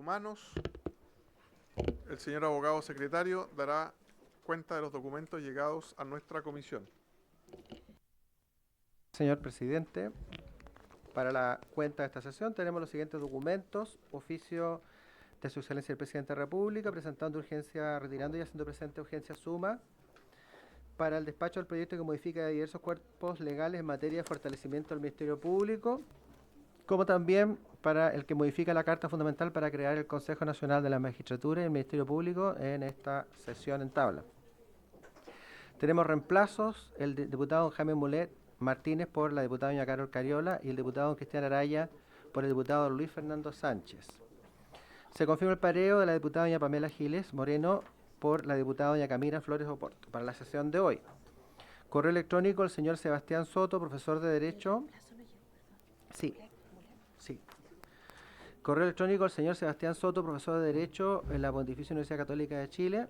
Humanos. El señor abogado secretario dará cuenta de los documentos llegados a nuestra comisión. Señor presidente, para la cuenta de esta sesión tenemos los siguientes documentos: oficio de su excelencia el presidente de la República, presentando urgencia, retirando y haciendo presente urgencia suma para el despacho del proyecto que modifica diversos cuerpos legales en materia de fortalecimiento del Ministerio Público, como también para el que modifica la Carta Fundamental para crear el Consejo Nacional de la Magistratura y el Ministerio Público en esta sesión en tabla. Tenemos reemplazos: el diputado Jaime Mulet Martínez por la diputada doña Carol Cariola y el diputado Cristian Araya por el diputado Luis Fernando Sánchez. Se confirma el pareo de la diputada doña Pamela Giles Moreno por la diputada doña Camila Flores Oporto para la sesión de hoy. Correo electrónico: el señor Sebastián Soto, profesor de Derecho. Sí. Correo electrónico: el señor Sebastián Soto, profesor de Derecho en la Pontificia Universidad Católica de Chile,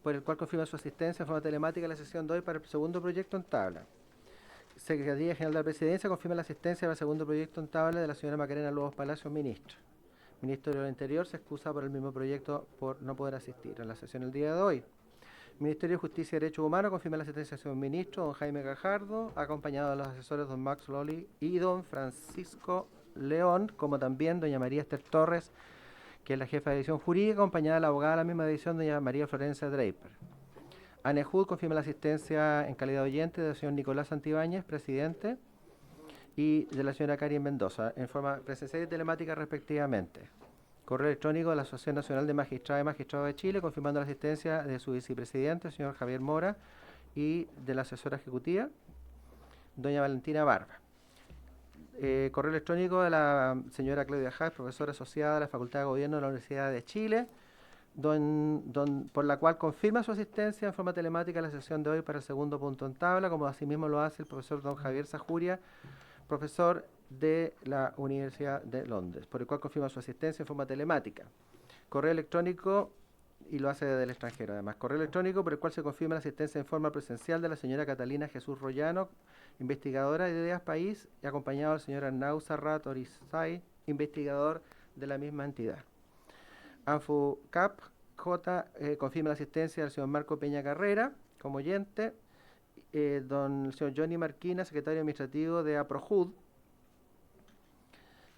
por el cual confirma su asistencia en forma telemática a la sesión de hoy para el segundo proyecto en tabla. Secretaría General de la Presidencia confirma la asistencia para el segundo proyecto en tabla de la señora Macarena Lobos Palacios, ministro. Ministro del Interior se excusa por el mismo proyecto por no poder asistir a la sesión el día de hoy. Ministerio de Justicia y Derechos Humanos confirma la asistencia del señor ministro, don Jaime Gajardo, acompañado de los asesores don Max Loli y don Francisco León, como también doña María Esther Torres, que es la jefa de división jurídica, acompañada de la abogada de la misma división, doña María Florencia Draper. ANEJUD confirma la asistencia en calidad de oyente del señor Nicolás Santibáñez, presidente, y de la señora Karin Mendoza, en forma presencial y telemática respectivamente. Correo electrónico de la Asociación Nacional de Magistradas y Magistrados de Chile, confirmando la asistencia de su vicepresidente, el señor Javier Mora, y de la asesora ejecutiva, doña Valentina Barba. Correo electrónico de la señora Claudia Haas, profesora asociada de la Facultad de Gobierno de la Universidad de Chile, por la cual confirma su asistencia en forma telemática a la sesión de hoy para el segundo punto en tabla, como asimismo lo hace el profesor don Javier Sajuria, profesor de la Universidad de Londres, por el cual confirma su asistencia en forma telemática. Correo electrónico, y lo hace desde el extranjero además, correo electrónico por el cual se confirma la asistencia en forma presencial de la señora Catalina Jesús Rollano, investigadora de Ideas País, y acompañado del señor Arnau Sarrat Orizay, investigador de la misma entidad. ANFUCAP J confirma la asistencia del señor Marco Peña Carrera como oyente, el señor Johnny Marquina, secretario administrativo de APROJUD,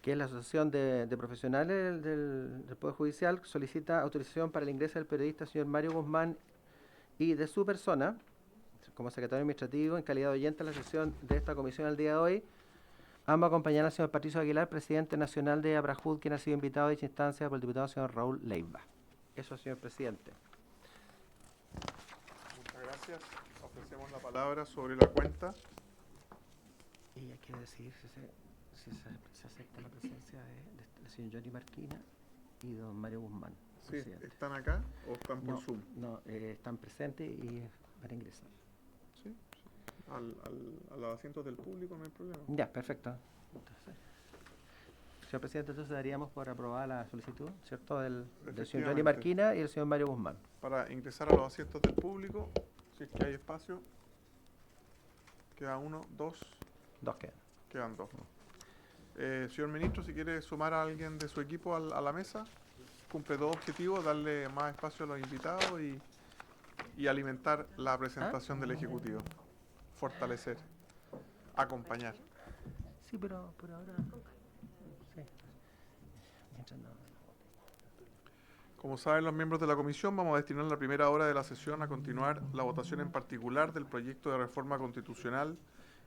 que es la Asociación de Profesionales del Poder Judicial, solicita autorización para el ingreso del periodista señor Mario Guzmán y de su persona, como secretario administrativo, en calidad de oyente a la sesión de esta comisión el día de hoy. Ambos acompañan al señor Patricio Aguilar, presidente nacional de APROJUD, quien ha sido invitado a dicha instancia por el diputado señor Raúl Leiva. Eso, señor presidente. Muchas gracias. Ofrecemos la palabra sobre la cuenta. Ella quiere decidir si se acepta la presencia del señor Johnny Marquina y don Mario Guzmán. Sí, presidente. ¿están acá o están por Zoom? No, están presentes y van a ingresar. Sí, a los asientos del público no hay problema. Ya, perfecto. Entonces, señor presidente, entonces daríamos por aprobada la solicitud, ¿cierto?, del señor Johnny Marquina y el señor Mario Guzmán. Para ingresar a los asientos del público, si es que hay espacio, queda uno, dos. Dos quedan. Quedan dos. Señor ministro, si quiere sumar a alguien de su equipo a la mesa, cumple dos objetivos: darle más espacio a los invitados y alimentar la presentación del Ejecutivo. Fortalecer, acompañar. Sí, pero por ahora... Sí. Mientras no... Como saben los miembros de la comisión, vamos a destinar la primera hora de la sesión a continuar la votación en particular del proyecto de reforma constitucional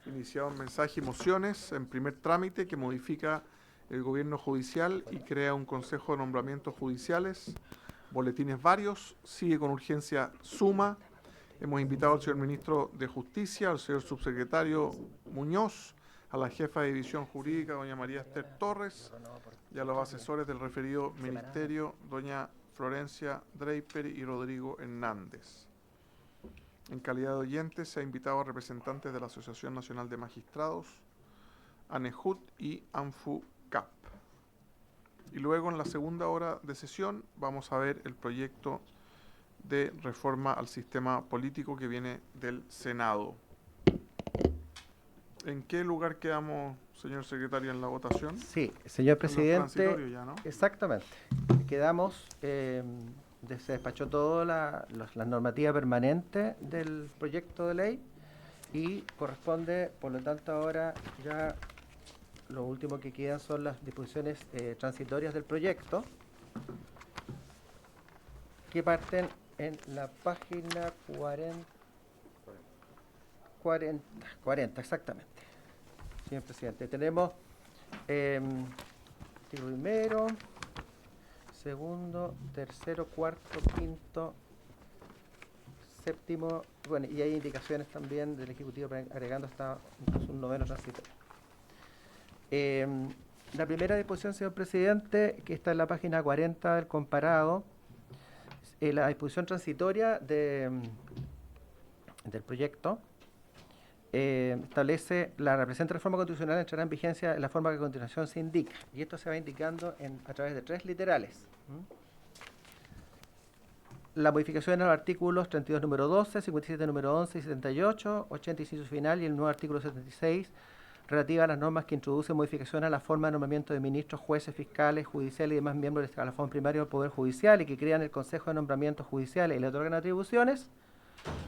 iniciado en mensaje y mociones en primer trámite, que modifica el gobierno judicial y crea un consejo de nombramientos judiciales, boletines varios, sigue con urgencia suma. Hemos invitado al señor ministro de Justicia, al señor subsecretario Muñoz, a la jefa de división jurídica, doña María Esther Torres, y a los asesores del referido ministerio, doña Florencia Draper y Rodrigo Hernández. En calidad de oyentes se ha invitado a representantes de la Asociación Nacional de Magistrados, ANEJUD y ANFUCAP. Y luego, en la segunda hora de sesión, vamos a ver el proyecto de reforma al sistema político que viene del Senado. ¿En qué lugar quedamos, señor secretario, en la votación? Sí, señor presidente. Ya, ¿no? Exactamente. quedamos, se despachó toda la normativa permanente del proyecto de ley y corresponde, por lo tanto, ahora ya lo último que quedan son las disposiciones transitorias del proyecto, que parten en la página 40 exactamente. Señor presidente, tenemos artículo primero, segundo, tercero, cuarto, quinto, séptimo, bueno, y hay indicaciones también del Ejecutivo agregando hasta incluso un noveno transitorio. La primera disposición, señor presidente, que está en la página 40 del comparado, la disposición transitoria del proyecto establece la presente reforma constitucional entrará en vigencia en la forma que a continuación se indica, y esto se va indicando a través de 3 literales. La modificación de los artículos 32 número 12, 57 número 11 y 78, 85 final y el nuevo artículo 76 relativa a las normas que introducen modificación a la forma de nombramiento de ministros, jueces, fiscales, judiciales y demás miembros del escalafón primario del Poder Judicial y que crean el Consejo de Nombramientos Judiciales y le otorgan atribuciones,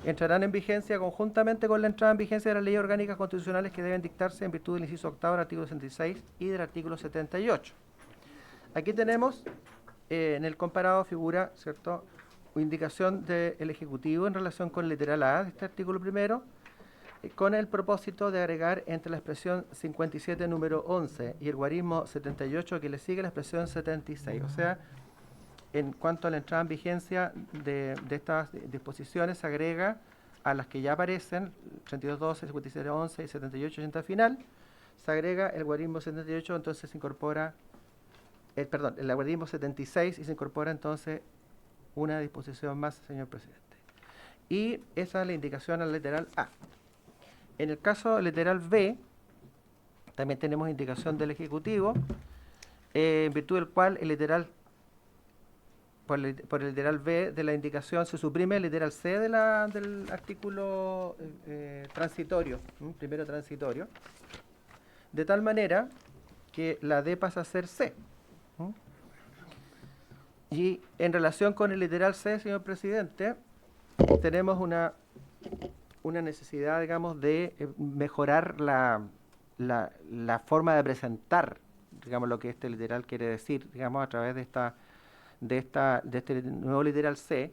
entrarán en vigencia conjuntamente con la entrada en vigencia de las leyes orgánicas constitucionales que deben dictarse en virtud del inciso octavo del artículo 66 y del artículo 78. Aquí tenemos, en el comparado figura, ¿cierto?, indicación del Ejecutivo en relación con el literal A de este artículo primero, con el propósito de agregar entre la expresión 57 número 11 y el guarismo 78 que le sigue la expresión 76. O sea, en cuanto a la entrada en vigencia de estas disposiciones, se agrega a las que ya aparecen, 32.12, 57.11 y 78.80 final, se agrega el guarismo 78, entonces se incorpora, el guarismo 76 y se incorpora entonces una disposición más, señor presidente. Y esa es la indicación al literal A. En el caso del literal B, también tenemos indicación del Ejecutivo, en virtud del cual el literal por el literal B de la indicación se suprime el literal C del artículo transitorio, primero transitorio, de tal manera que la D pasa a ser C. Y en relación con el literal C, señor presidente, tenemos una necesidad, digamos, de mejorar la forma de presentar, digamos, lo que este literal quiere decir, digamos, a través de este nuevo literal C,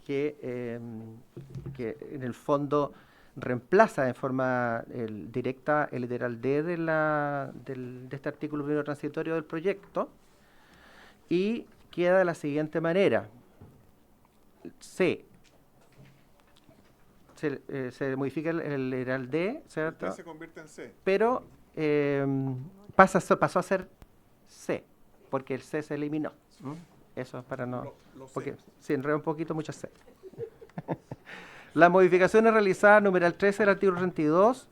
que en el fondo reemplaza en forma directa el literal D de este artículo primero transitorio del proyecto, y queda de la siguiente manera. C. Se modifica el literal D, ¿cierto? Se convierte en C. Pero pasó a ser C, porque el C se eliminó. Eso es para no... porque se enreda un poquito, muchas C. Las modificaciones realizadas, numeral 13 del artículo 32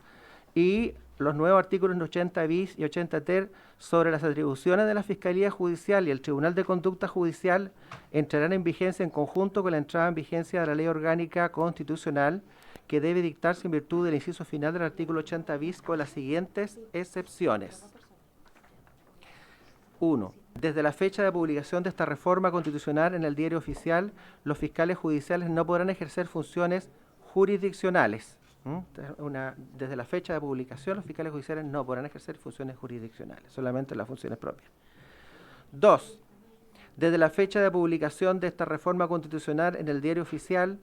y los nuevos artículos 80 bis y 80 ter sobre las atribuciones de la Fiscalía Judicial y el Tribunal de Conducta Judicial entrarán en vigencia en conjunto con la entrada en vigencia de la Ley Orgánica Constitucional que debe dictarse en virtud del inciso final del artículo 80 bis con las siguientes excepciones. 1. Desde la fecha de publicación de esta reforma constitucional en el Diario Oficial, los fiscales judiciales no podrán ejercer funciones jurisdiccionales. Desde la fecha de publicación, los fiscales judiciales no podrán ejercer funciones jurisdiccionales, solamente las funciones propias. 2. Desde la fecha de publicación de esta reforma constitucional en el Diario Oficial,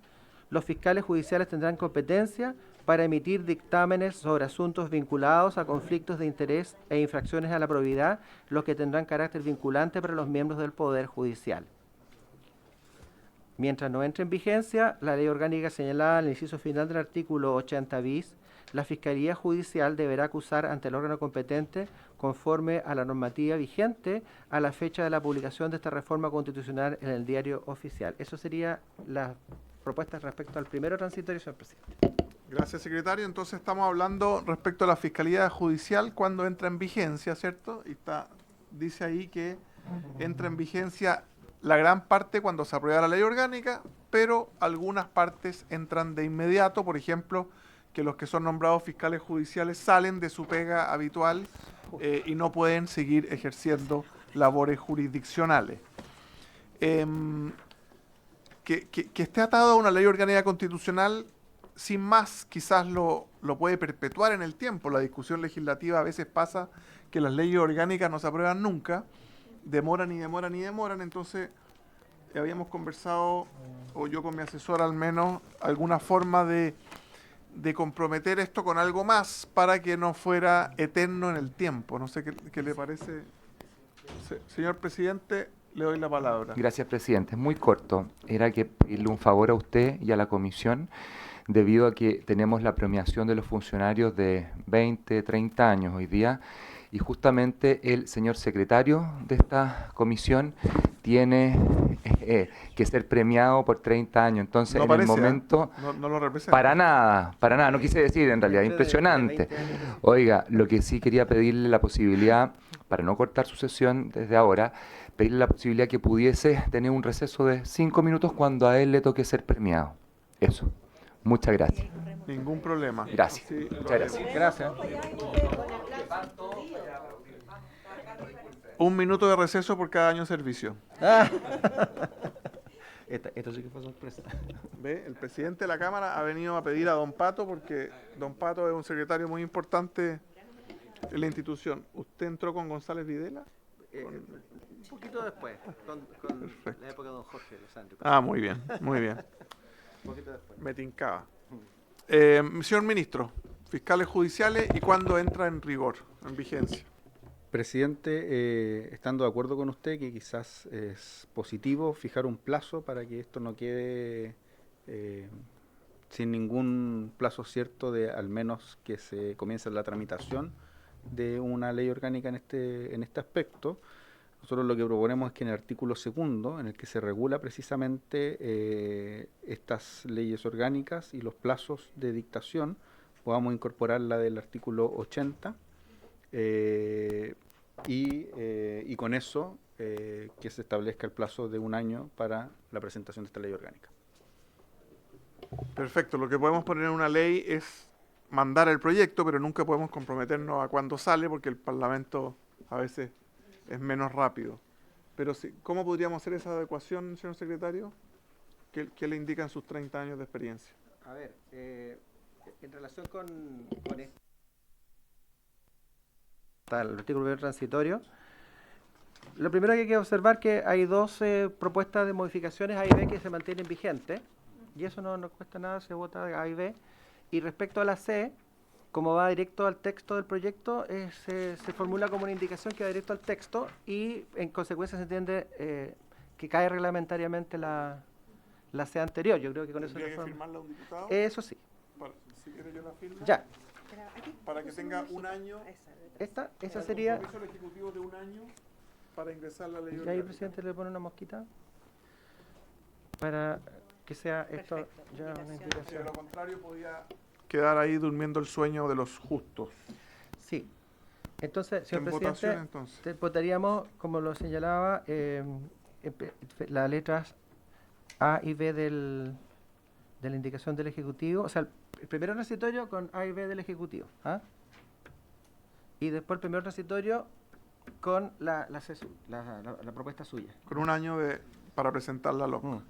los fiscales judiciales tendrán competencia para emitir dictámenes sobre asuntos vinculados a conflictos de interés e infracciones a la probidad, los que tendrán carácter vinculante para los miembros del Poder Judicial. Mientras no entre en vigencia la ley orgánica señalada en el inciso final del artículo 80 bis, la Fiscalía Judicial deberá acusar ante el órgano competente conforme a la normativa vigente a la fecha de la publicación de esta reforma constitucional en el Diario Oficial. Eso sería la propuesta respecto al primero transitorio, señor presidente. Gracias, secretario. Entonces estamos hablando respecto a la Fiscalía Judicial cuando entra en vigencia, ¿cierto? Y dice ahí que entra en vigencia la gran parte cuando se aprueba la ley orgánica, pero algunas partes entran de inmediato, por ejemplo, que los que son nombrados fiscales judiciales salen de su pega habitual y no pueden seguir ejerciendo labores jurisdiccionales. Que esté atado a una ley orgánica constitucional, sin más, quizás lo puede perpetuar en el tiempo. La discusión legislativa a veces pasa que las leyes orgánicas no se aprueban nunca, demoran y demoran y demoran, entonces habíamos conversado, o yo con mi asesor al menos, alguna forma de comprometer esto con algo más para que no fuera eterno en el tiempo. No sé qué le parece. Señor presidente, le doy la palabra. Gracias, presidente. Es muy corto. Era que pedirle un favor a usted y a la comisión, debido a que tenemos la premiación de los funcionarios de 20, 30 años hoy día, y justamente el señor secretario de esta comisión tiene que ser premiado por 30 años. Entonces, no en parece, el momento... no lo representa. Para nada, no quise decir en realidad, impresionante. Oiga, lo que sí quería pedirle la posibilidad, para no cortar su sesión desde ahora, pedirle la posibilidad que pudiese tener un receso de 5 minutos cuando a él le toque ser premiado. Eso. Muchas gracias. Ningún problema. Gracias. Sí, Muchas gracias. Gracias. 1 minuto de receso por cada año de servicio. Esto sí que fue sorpresa. ¿Ve? El presidente de la Cámara ha venido a pedir a don Pato, porque don Pato es un secretario muy importante en la institución. ¿Usted entró con González Videla? Un poquito después, con la época de don Jorge Lozano. Ah, muy bien, muy bien. Un poquito después. Me tincaba. Señor ministro, fiscales judiciales, ¿y cuándo entra en rigor, en vigencia? Presidente, estando de acuerdo con usted que quizás es positivo fijar un plazo para que esto no quede sin ningún plazo cierto de al menos que se comience la tramitación de una ley orgánica en este aspecto. Nosotros lo que proponemos es que en el artículo 2, en el que se regula precisamente estas leyes orgánicas y los plazos de dictación, podamos incorporar la del artículo 80, y con eso que se establezca el plazo de 1 año para la presentación de esta ley orgánica. Perfecto, lo que podemos poner en una ley es mandar el proyecto, pero nunca podemos comprometernos a cuándo sale, porque el Parlamento a veces es menos rápido. Pero sí, ¿cómo podríamos hacer esa adecuación, señor secretario? ¿Qué le indican sus 30 años de experiencia? A ver, en relación con esto, el artículo primero transitorio, lo primero que hay que observar es que hay 12 propuestas de modificaciones A y B que se mantienen vigentes, y eso no nos cuesta nada, se vota A y B. Y respecto a la C, como va directo al texto del proyecto, se formula como una indicación que va directo al texto, y en consecuencia se entiende que cae reglamentariamente la C anterior. Yo creo que con eso... ¿Tendría que firmarla un diputado? Eso sí. Si quiere yo la firmo. Ya. Para que tenga 1 año. Esa sería... Un compromiso del Ejecutivo de 1 año para ingresar la ley Y ahí el orgánica. presidente le pone una mosquita para que sea esto ya una De indicación. lo contrario podía quedar ahí durmiendo el sueño de los justos. Sí. Entonces, señor En votación, presidente, entonces. votaríamos, como lo señalaba, las letras A y B de la indicación del Ejecutivo, o sea, el primero transitorio con A y B del Ejecutivo, ¿ah? Y después el primero transitorio con la propuesta suya. Con 1 año para presentar la LOC.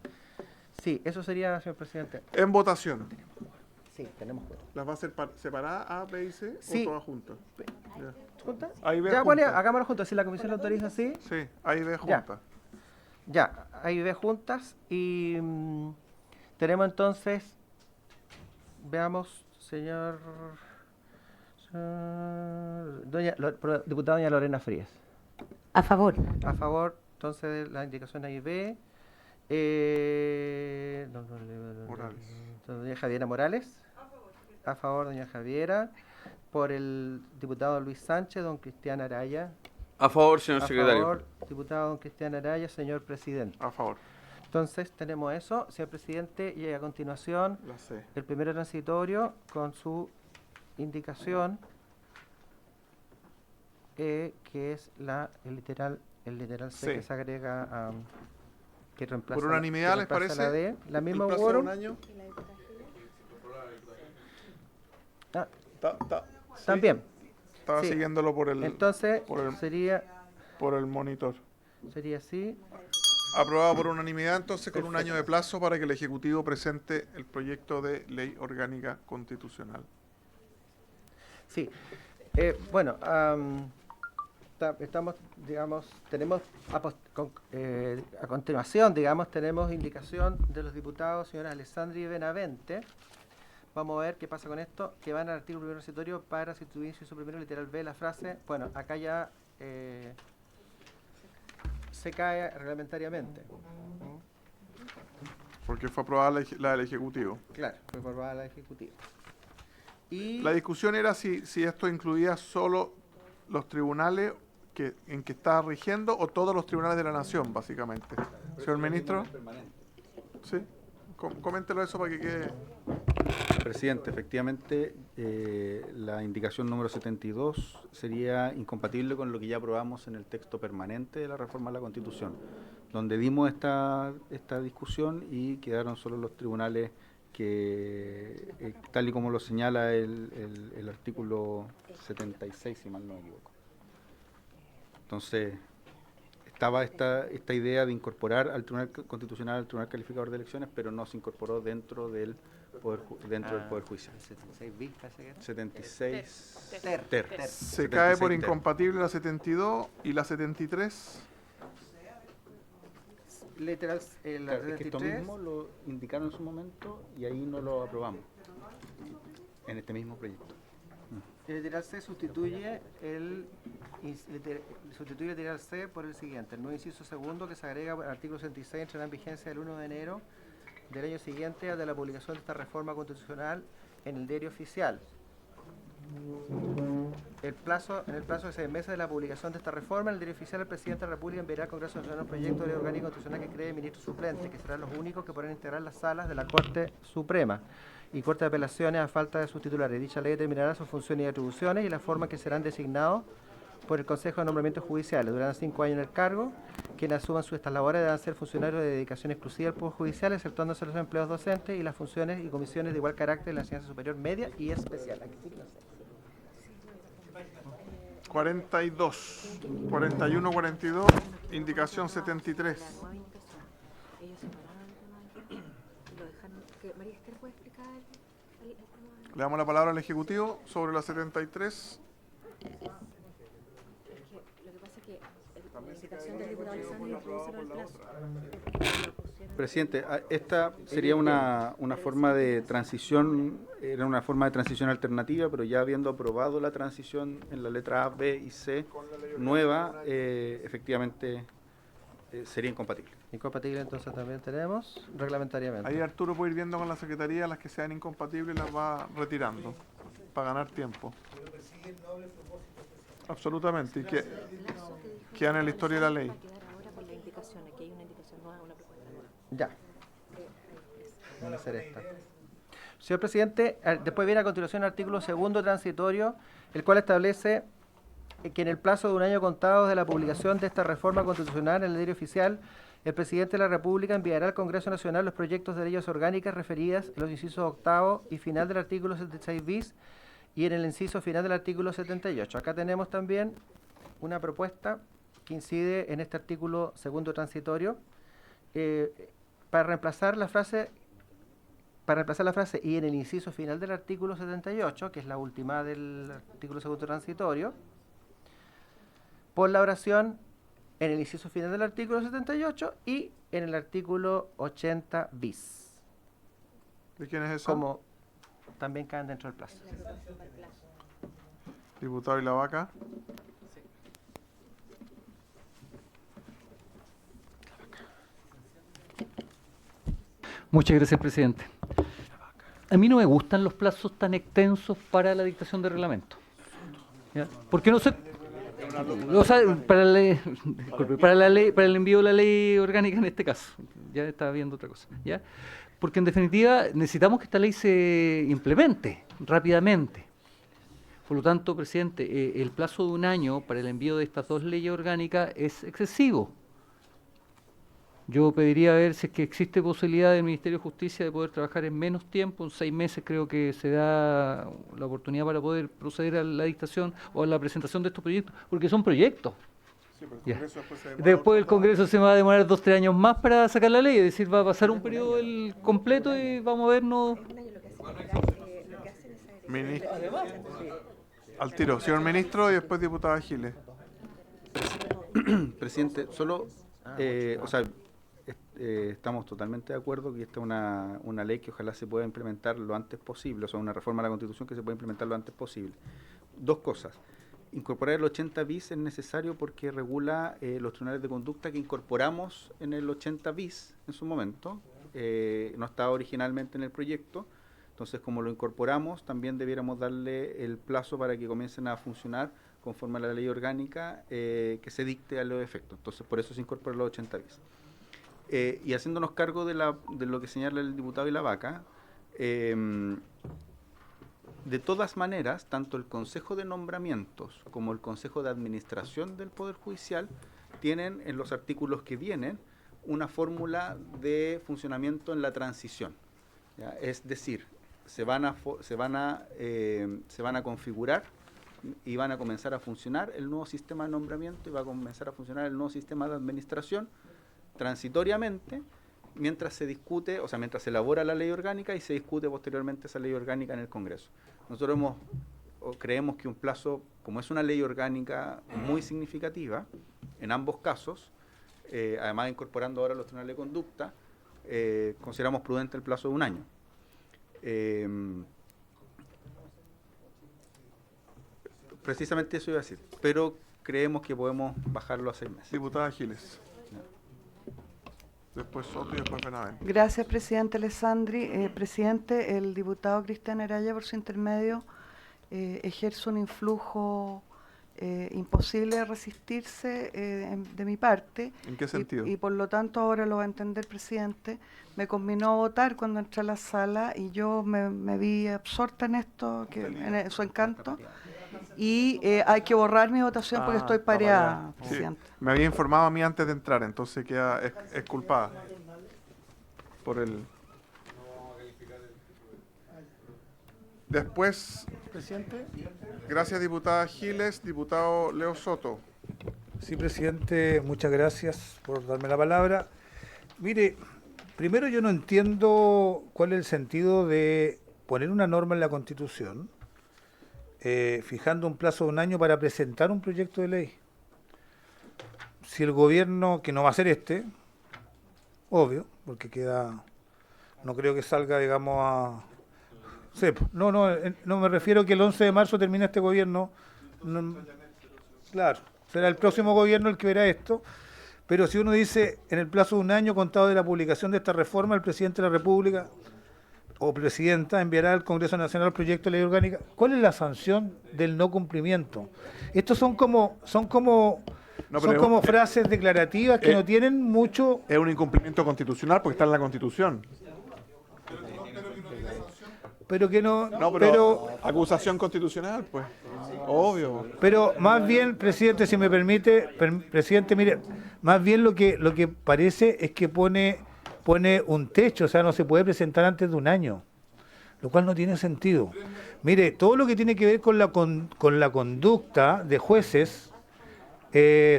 Sí, eso sería, señor presidente. En votación. Sí, tenemos cuatro. ¿Las va a hacer separadas A, B y C Sí. o todas juntas? Ya. ¿Juntas? A y B Ya, bueno, juntas. hagámoslo juntas. Si la comisión lo autoriza así, Sí, A y B Ya. juntas. ya, A y B juntas. Y tenemos entonces, veamos, diputada doña Lorena Frías. A favor. A favor, entonces, de la indicación A y B. Morales. Doña Javiera Morales. A favor, doña Javiera. Por el diputado Luis Sánchez, don Cristian Araya. A favor, señor A secretario. favor, diputado don Cristian Araya, señor presidente. A favor. Entonces, tenemos eso, señor presidente, y a continuación, La C. el primero transitorio con su indicación, que es el literal C Sí. que se agrega que reemplaza, Por unanimidad, que ¿les reemplaza parece? la D, la misma ¿El plazo de quórum. 1 año? Ah, Sí, también. estaba sí. siguiéndolo por el... Entonces, por el- sería por el monitor. Sería así. Aprobado por unanimidad, entonces, con un año de plazo para que el Ejecutivo presente el proyecto de ley orgánica constitucional. Sí. Bueno, estamos, digamos, tenemos a continuación, digamos, tenemos indicación de los diputados, señora Alessandri Benavente. Vamos a ver qué pasa con esto, que van al artículo primero transitorio para sustituir inciso primero literal B la frase. Bueno, acá ya se cae reglamentariamente. Porque fue aprobada la del Ejecutivo. Claro, fue aprobada la ejecutiva. Y La discusión era si esto incluía solo los tribunales en que está rigiendo o todos los tribunales de la Nación, básicamente. Señor Ministro. Sí, coméntelo eso para que quede. Presidente, efectivamente, la indicación número 72 sería incompatible con lo que ya aprobamos en el texto permanente de la reforma a la Constitución, donde dimos esta discusión y quedaron solo los tribunales que, tal y como lo señala el artículo 76, si mal no me equivoco. Entonces, estaba esta idea de incorporar al Tribunal Constitucional, al Tribunal Calificador de Elecciones, pero no se incorporó dentro del Poder Judicial. 76 bis, parece que era. 76 Ter. Se cae por 76 ter. incompatible la 72 y la 73. Literal, la Claro, es que esto 73. mismo lo indicaron en su momento y ahí no lo aprobamos en este mismo proyecto. El literal C sustituye el literal C por el siguiente. El nuevo inciso segundo que se agrega al artículo 66 entrará en vigencia el 1 de enero del año siguiente al de la publicación de esta reforma constitucional en el diario oficial. En el plazo de 6 meses de la publicación de esta reforma, en el diario oficial el presidente de la República enviará al Congreso Nacional un proyecto de ley orgánica constitucional que cree ministro suplente, que serán los únicos que podrán integrar las salas de la Corte Suprema y Corte de Apelaciones a falta de sus titulares. Dicha ley determinará sus funciones y atribuciones y la forma en que serán designados por el Consejo de Nombramientos Judiciales. Durarán 5 años en el cargo. Quienes asuman estas labores deberán ser funcionarios de dedicación exclusiva al Poder Judicial, exceptuándose los empleos docentes y las funciones y comisiones de igual carácter de la enseñanza superior media y especial. Aquí sí que no sé. 42, 41, 42, indicación 73. La nueva indicación. Ellos separaron el tema y lo dejaron. María Esther, ¿puede explicar el tema? Le damos la palabra al Ejecutivo sobre la 73. Lo que pasa es que la indicación del diputado Alessandri introduce el plazo. Presidente, esta sería una forma de transición, era una forma de transición alternativa, pero ya habiendo aprobado la transición en la letra A, B y C nueva, efectivamente sería incompatible. Incompatible entonces también tenemos reglamentariamente. Ahí Arturo puede ir viendo con la Secretaría las que sean incompatibles, las va retirando para ganar tiempo. Absolutamente, y que quedan en la historia de la ley. Va a quedar ahora con la indicación. Aquí hay una indicación nueva, una propuesta nueva. Ya. Van a hacer esta. Señor presidente, después viene a continuación el artículo segundo transitorio, el cual establece que en el plazo de un año contado de la publicación de esta reforma constitucional en el diario oficial, el presidente de la República enviará al Congreso Nacional los proyectos de leyes orgánicas referidas en los incisos octavo y final del artículo 76 bis y en el inciso final del artículo 78. Acá tenemos también una propuesta que incide en este artículo segundo transitorio para reemplazar la frase y en el inciso final del artículo 78, que es la última del artículo segundo transitorio, por la oración en el inciso final del artículo 78 y en el artículo 80 bis. ¿De quién es eso? Como también caen dentro del plazo. Diputado y la vaca. Muchas gracias, presidente. A mí no me gustan los plazos tan extensos para la dictación de reglamento. ¿Ya? Porque no sé, o sea, para el envío de la ley orgánica en este caso. Ya estaba viendo otra cosa. ¿Ya? Porque en definitiva necesitamos que esta ley se implemente rápidamente. Por lo tanto, presidente, el plazo de un año para el envío de estas dos leyes orgánicas es excesivo. Yo pediría ver si es que existe posibilidad del Ministerio de Justicia de poder trabajar en menos tiempo, en 6 meses creo que se da la oportunidad para poder proceder a la dictación o a la presentación de estos proyectos, porque son proyectos. Sí, pero el Ya. Congreso después se demora Después el otros 2 Congreso se va a demorar 2-3 años más para sacar la ley, es decir, va a pasar un periodo completo y vamos a vernos. En un año lo que hacen es agregar Ministro. además, Al tiro, señor ministro y después diputada Giles. Presidente, solo, o sea, estamos totalmente de acuerdo que esta es una ley que ojalá se pueda implementar lo antes posible, o sea, una reforma a la Constitución que se pueda implementar lo antes posible. Dos cosas. Incorporar el 80 bis es necesario porque regula los tribunales de conducta que incorporamos en el 80 bis en su momento. No estaba originalmente en el proyecto. Entonces, como lo incorporamos, también debiéramos darle el plazo para que comiencen a funcionar conforme a la ley orgánica que se dicte a los efectos. Entonces, por eso se incorpora los 80 bis. Y haciéndonos cargo de lo que señala el diputado y la vaca, de todas maneras, tanto el Consejo de Nombramientos como el Consejo de Administración del Poder Judicial tienen en los artículos que vienen una fórmula de funcionamiento en la transición. ¿Ya? Es decir, se van a configurar y van a comenzar a funcionar el nuevo sistema de nombramiento y va a comenzar a funcionar el nuevo sistema de administración transitoriamente, mientras se discute, o sea, mientras se elabora la ley orgánica y se discute posteriormente esa ley orgánica en el Congreso. Nosotros creemos que un plazo, como es una ley orgánica muy significativa, en ambos casos, además incorporando ahora los tribunales de conducta, consideramos prudente el plazo de 1 año. Precisamente eso iba a decir, pero creemos que podemos bajarlo a 6 meses. Diputada Giles. Después Soto y después Benavente. Gracias, presidente Alessandri. Presidente, el diputado Cristian Araya, por su intermedio, ejerce un influjo imposible de resistirse de mi parte. ¿En qué sentido? Y por lo tanto, ahora lo va a entender, presidente. Me conminó a votar cuando entré a la sala y yo me vi absorta en esto, en su encanto. Y hay que borrar mi votación porque estoy pareada, Sí, presidente. me había informado a mí antes de entrar, entonces es culpada por el... Después, Presidente. gracias diputada Giles, diputado Leo Soto. Sí, presidente, muchas gracias por darme la palabra. Mire, primero yo no entiendo cuál es el sentido de poner una norma en la Constitución fijando un plazo de 1 año para presentar un proyecto de ley. Si el gobierno, que no va a ser obvio, porque no creo que salga, digamos, a... Sí, no me refiero que el 11 de marzo termine este gobierno. Claro, será el próximo gobierno el que verá esto. Pero si uno dice, en el plazo de 1 año contado de la publicación de esta reforma, el presidente de la República o presidenta enviará al Congreso Nacional el proyecto de ley orgánica. ¿Cuál es la sanción del no cumplimiento? Estos son como frases declarativas que no tienen mucho... Es un incumplimiento constitucional porque está en la Constitución. Pero que no... pero acusación constitucional, pues. Obvio. Pero más bien, presidente, si me permite, presidente, mire, más bien lo que parece es que pone un techo, o sea, no se puede presentar antes de 1 año, lo cual no tiene sentido. Mire, todo lo que tiene que ver con la conducta de jueces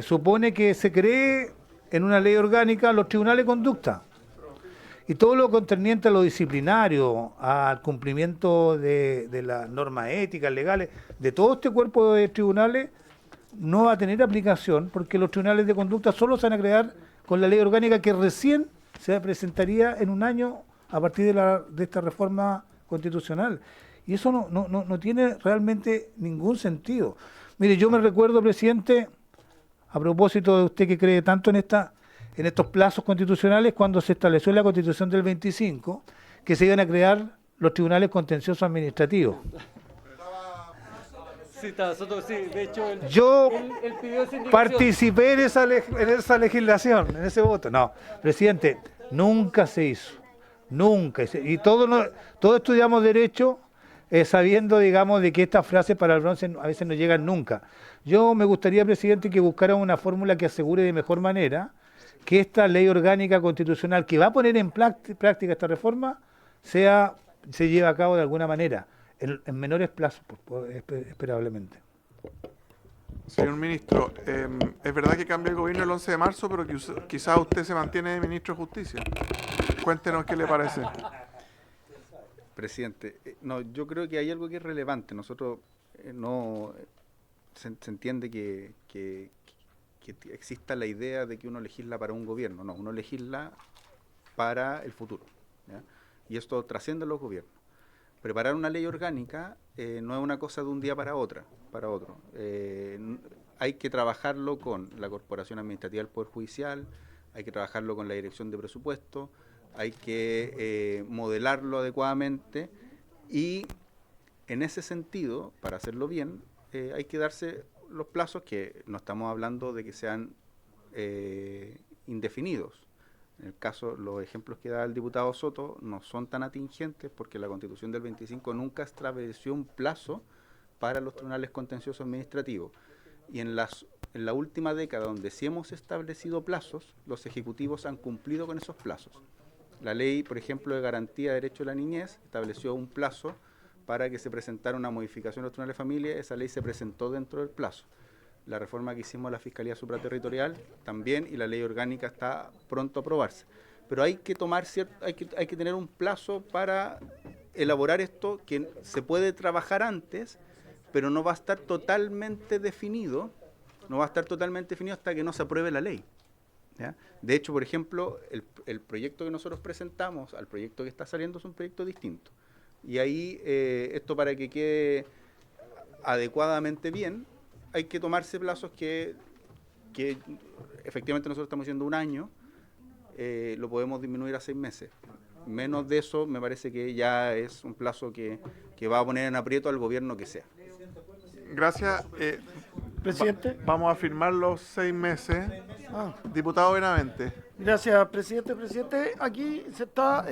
supone que se cree en una ley orgánica los tribunales de conducta. Y todo lo concerniente a lo disciplinario, al cumplimiento de las normas éticas, legales, de todo este cuerpo de tribunales, no va a tener aplicación porque los tribunales de conducta solo se van a crear con la ley orgánica que recién se presentaría en 1 año a partir de esta reforma constitucional. Y eso no tiene realmente ningún sentido. Mire, yo me recuerdo, presidente, a propósito de usted que cree tanto en estos plazos constitucionales, cuando se estableció en la Constitución del 25, que se iban a crear los tribunales contenciosos administrativos. Sí, de hecho, Yo él pidió esa indicación. participé en esa legislación, en ese voto. No, presidente, nunca se hizo. Nunca. Y todos estudiamos Derecho sabiendo, digamos, de que estas frases para el bronce a veces no llegan nunca. Yo me gustaría, presidente, que buscaran una fórmula que asegure de mejor manera que esta ley orgánica constitucional que va a poner en práctica esta reforma se lleve a cabo de alguna manera, en menores plazos, esperablemente. Señor ministro, es verdad que cambia el gobierno el 11 de marzo, pero quizás usted se mantiene ministro de Justicia. Cuéntenos qué le parece. Presidente, no, yo creo que hay algo que es relevante. Nosotros no se entiende que exista la idea de que uno legisla para un gobierno. No, uno legisla para el futuro, ¿ya? Y esto trasciende los gobiernos. Preparar una ley orgánica no es una cosa de un día para otro. Hay que trabajarlo con la Corporación Administrativa del Poder Judicial, hay que trabajarlo con la Dirección de Presupuesto, hay que modelarlo adecuadamente y en ese sentido, para hacerlo bien, hay que darse los plazos que no estamos hablando de que sean indefinidos. En el caso, los ejemplos que da el diputado Soto no son tan atingentes porque la Constitución del 25 nunca estableció un plazo para los tribunales contenciosos administrativos. Y en la última década, donde sí hemos establecido plazos, los ejecutivos han cumplido con esos plazos. La ley, por ejemplo, de garantía de derecho de la niñez estableció un plazo para que se presentara una modificación de los tribunales de familia. Esa ley se presentó dentro del plazo. La reforma que hicimos a la Fiscalía Supraterritorial también, y la ley orgánica está pronto a aprobarse. Pero hay que hay que tener un plazo para elaborar esto, que se puede trabajar antes, pero no va a estar totalmente definido, hasta que no se apruebe la ley, ¿ya? De hecho, por ejemplo, el proyecto que nosotros presentamos al proyecto que está saliendo es un proyecto distinto. Y ahí, esto para que quede adecuadamente bien, hay que tomarse plazos que efectivamente nosotros estamos diciendo un año, lo podemos disminuir a 6 meses. Menos de eso me parece que ya es un plazo que va a poner en aprieto al gobierno que sea. Gracias. Presidente. Vamos a firmar los 6 meses. Diputado Benavente. Gracias, presidente. Presidente, aquí se está...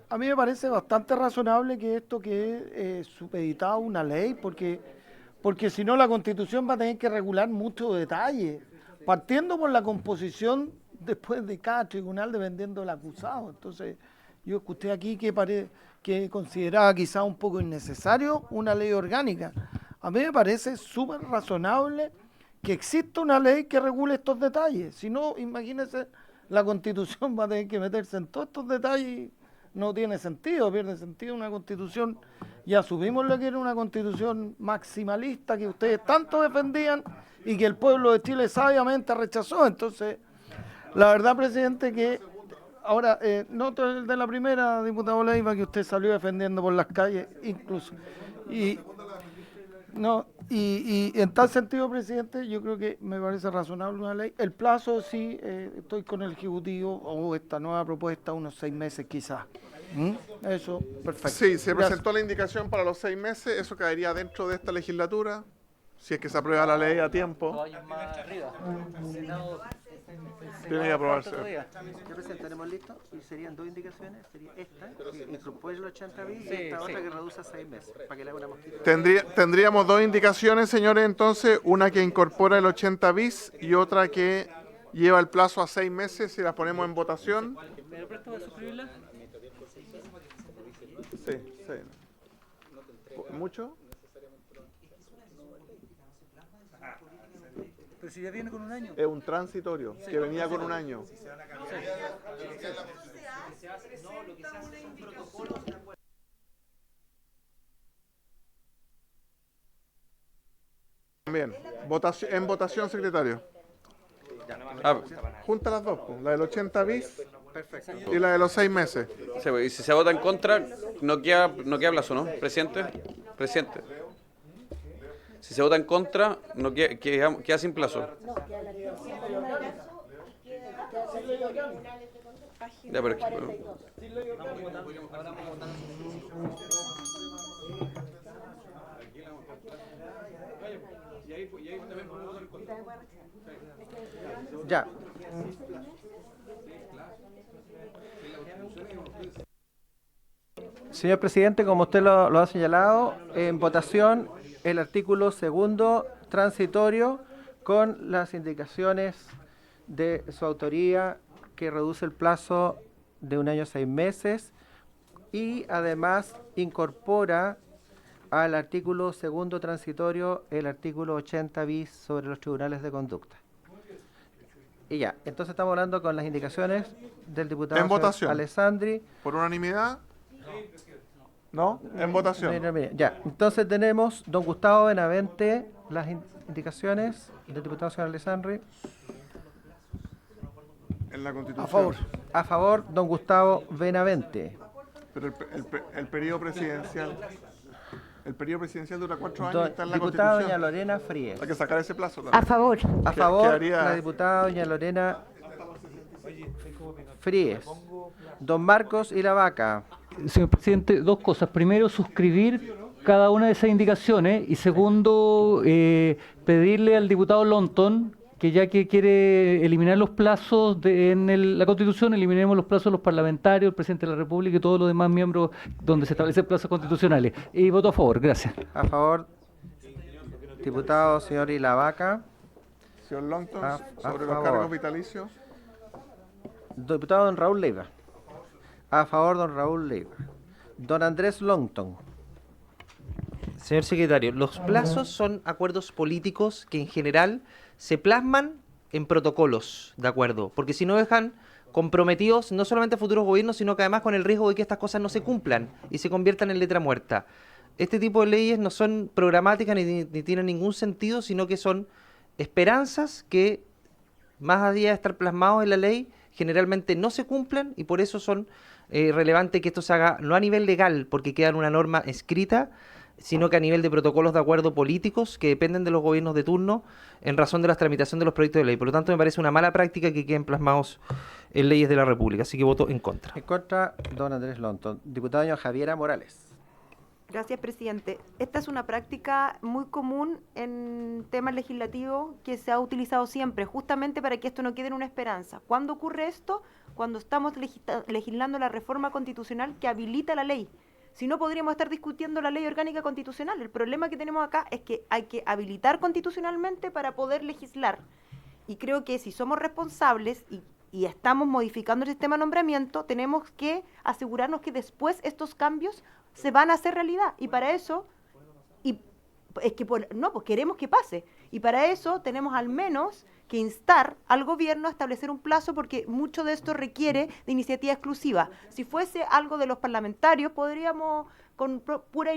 a mí me parece bastante razonable que esto quede supeditado a una ley, porque si no la Constitución va a tener que regular muchos detalles, partiendo por la composición después de cada tribunal dependiendo del acusado. Entonces, yo escuché aquí que consideraba quizá un poco innecesario una ley orgánica. A mí me parece súper razonable que exista una ley que regule estos detalles. Si no, imagínense, la Constitución va a tener que meterse en todos estos detalles. No tiene sentido, pierde sentido una Constitución. Ya asumimos lo que era una Constitución maximalista que ustedes tanto defendían y que el pueblo de Chile sabiamente rechazó. Entonces, la verdad, presidente, que ahora, no de la primera, diputado Leiva, que usted salió defendiendo por las calles, incluso. Y en tal sentido, presidente, yo creo que me parece razonable una ley. El plazo, sí, estoy con el Ejecutivo, o esta nueva propuesta, unos 6 meses quizás. Eso, perfecto. Sí, se presentó la indicación para los 6 meses, eso caería dentro de esta legislatura, si es que se aprueba la ley a tiempo. 2 años más arriba. Tiene que aprobarse. Ya, presidente, tenemos listo y serían 2 indicaciones, sería esta, que incorpore el 80 bis, y esta otra que reduce a 6 meses, para que le haga una mosquita. Tendríamos 2 indicaciones, señores, entonces, una que incorpora el 80 bis y otra que lleva el plazo a 6 meses, si las ponemos en votación. ¿Me lo presto para suscribirla? Sí. ¿Mucho? Pero si ya viene con un año. Es un transitorio, que venía con un año. Bien, en votación, secretario. Junta las dos, la del 80 bis y la de los 6 meses. Sí, y si se vota en contra, no queda plazo, ¿no, presidente? Presidente. Si se vota en contra, no queda sin plazo. Ya, pero es que, Ya. Señor presidente, como usted lo ha señalado, en votación el artículo 2º transitorio con las indicaciones de su autoría que reduce el plazo de 1 año a 6 meses y además incorpora al artículo segundo transitorio, el artículo 80 bis sobre los tribunales de conducta. Y ya, entonces estamos hablando con las indicaciones del diputado En votación. Alessandri. ¿Por unanimidad? ¿No? En votación. Ya, entonces tenemos don Gustavo Benavente, las indicaciones del diputado señor Alessandri. En la Constitución. A favor. A favor, don Gustavo Benavente. Pero el periodo presidencial. El periodo presidencial dura 4 años y está en la Diputada doña Constitución. Lorena Fríes. Hay que sacar ese plazo A también. favor. A favor, quedaría- la diputada doña Lorena Fríes. Don Marcos y la Vaca. Señor presidente, dos cosas. Primero, suscribir cada una de esas indicaciones y segundo, pedirle al diputado Lonton que ya que quiere eliminar los plazos en la Constitución, eliminemos los plazos de los parlamentarios, el presidente de la República y todos los demás miembros donde se establecen plazos constitucionales. Y voto a favor, gracias. A favor, diputado señor y la Vaca. Señor Longton, A sobre los favor. cargos vitalicios. Diputado don Raúl Leiva. A favor, don Raúl Leiva. Don Andrés Longton. Señor secretario, los plazos son acuerdos políticos que en general se plasman en protocolos de acuerdo, porque si no dejan comprometidos no solamente a futuros gobiernos, sino que además con el riesgo de que estas cosas no se cumplan y se conviertan en letra muerta. Este tipo de leyes no son programáticas ni tienen ningún sentido, sino que son esperanzas que, más allá de estar plasmados en la ley, generalmente no se cumplen y por eso son relevantes que esto se haga no a nivel legal, porque queda en una norma escrita, sino que a nivel de protocolos de acuerdo políticos que dependen de los gobiernos de turno en razón de la tramitación de los proyectos de ley. Por lo tanto, me parece una mala práctica que queden plasmados en leyes de la República, así que voto en contra. En contra, don Andrés Longton. Diputado doña Javiera Morales. Gracias, presidente. Esta es una práctica muy común en temas legislativos que se ha utilizado siempre, justamente para que esto no quede en una esperanza. ¿Cuándo ocurre esto? Cuando estamos legislando la reforma constitucional que habilita la ley. Si no, podríamos estar discutiendo la ley orgánica constitucional. El problema que tenemos acá es que hay que habilitar constitucionalmente para poder legislar. Y creo que si somos responsables y estamos modificando el sistema de nombramiento, tenemos que asegurarnos que después estos cambios se van a hacer realidad. Y para eso, pues queremos que pase. Y para eso tenemos al menos que instar al gobierno a establecer un plazo, porque mucho de esto requiere de iniciativa exclusiva. Si fuese algo de los parlamentarios, podríamos, con puras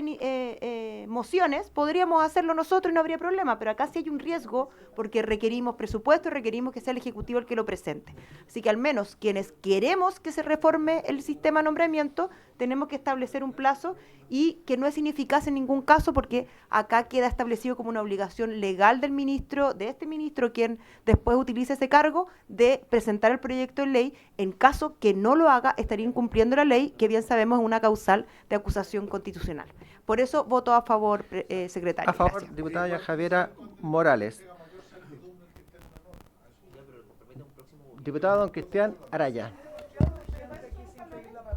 mociones, podríamos hacerlo nosotros y no habría problema, pero acá sí hay un riesgo porque requerimos presupuesto y requerimos que sea el Ejecutivo el que lo presente. Así que al menos quienes queremos que se reforme el sistema de nombramiento, tenemos que establecer un plazo y que no es ineficaz en ningún caso, porque acá queda establecido como una obligación legal del ministro, de este ministro, quien después utilice ese cargo, de presentar el proyecto de ley. En caso que no lo haga, estaría incumpliendo la ley, que bien sabemos es una causal de acusación constitucional. Por eso voto a favor, secretario. A favor, Gracias. diputada doña Javiera Morales. Diputado don Cristian Araya.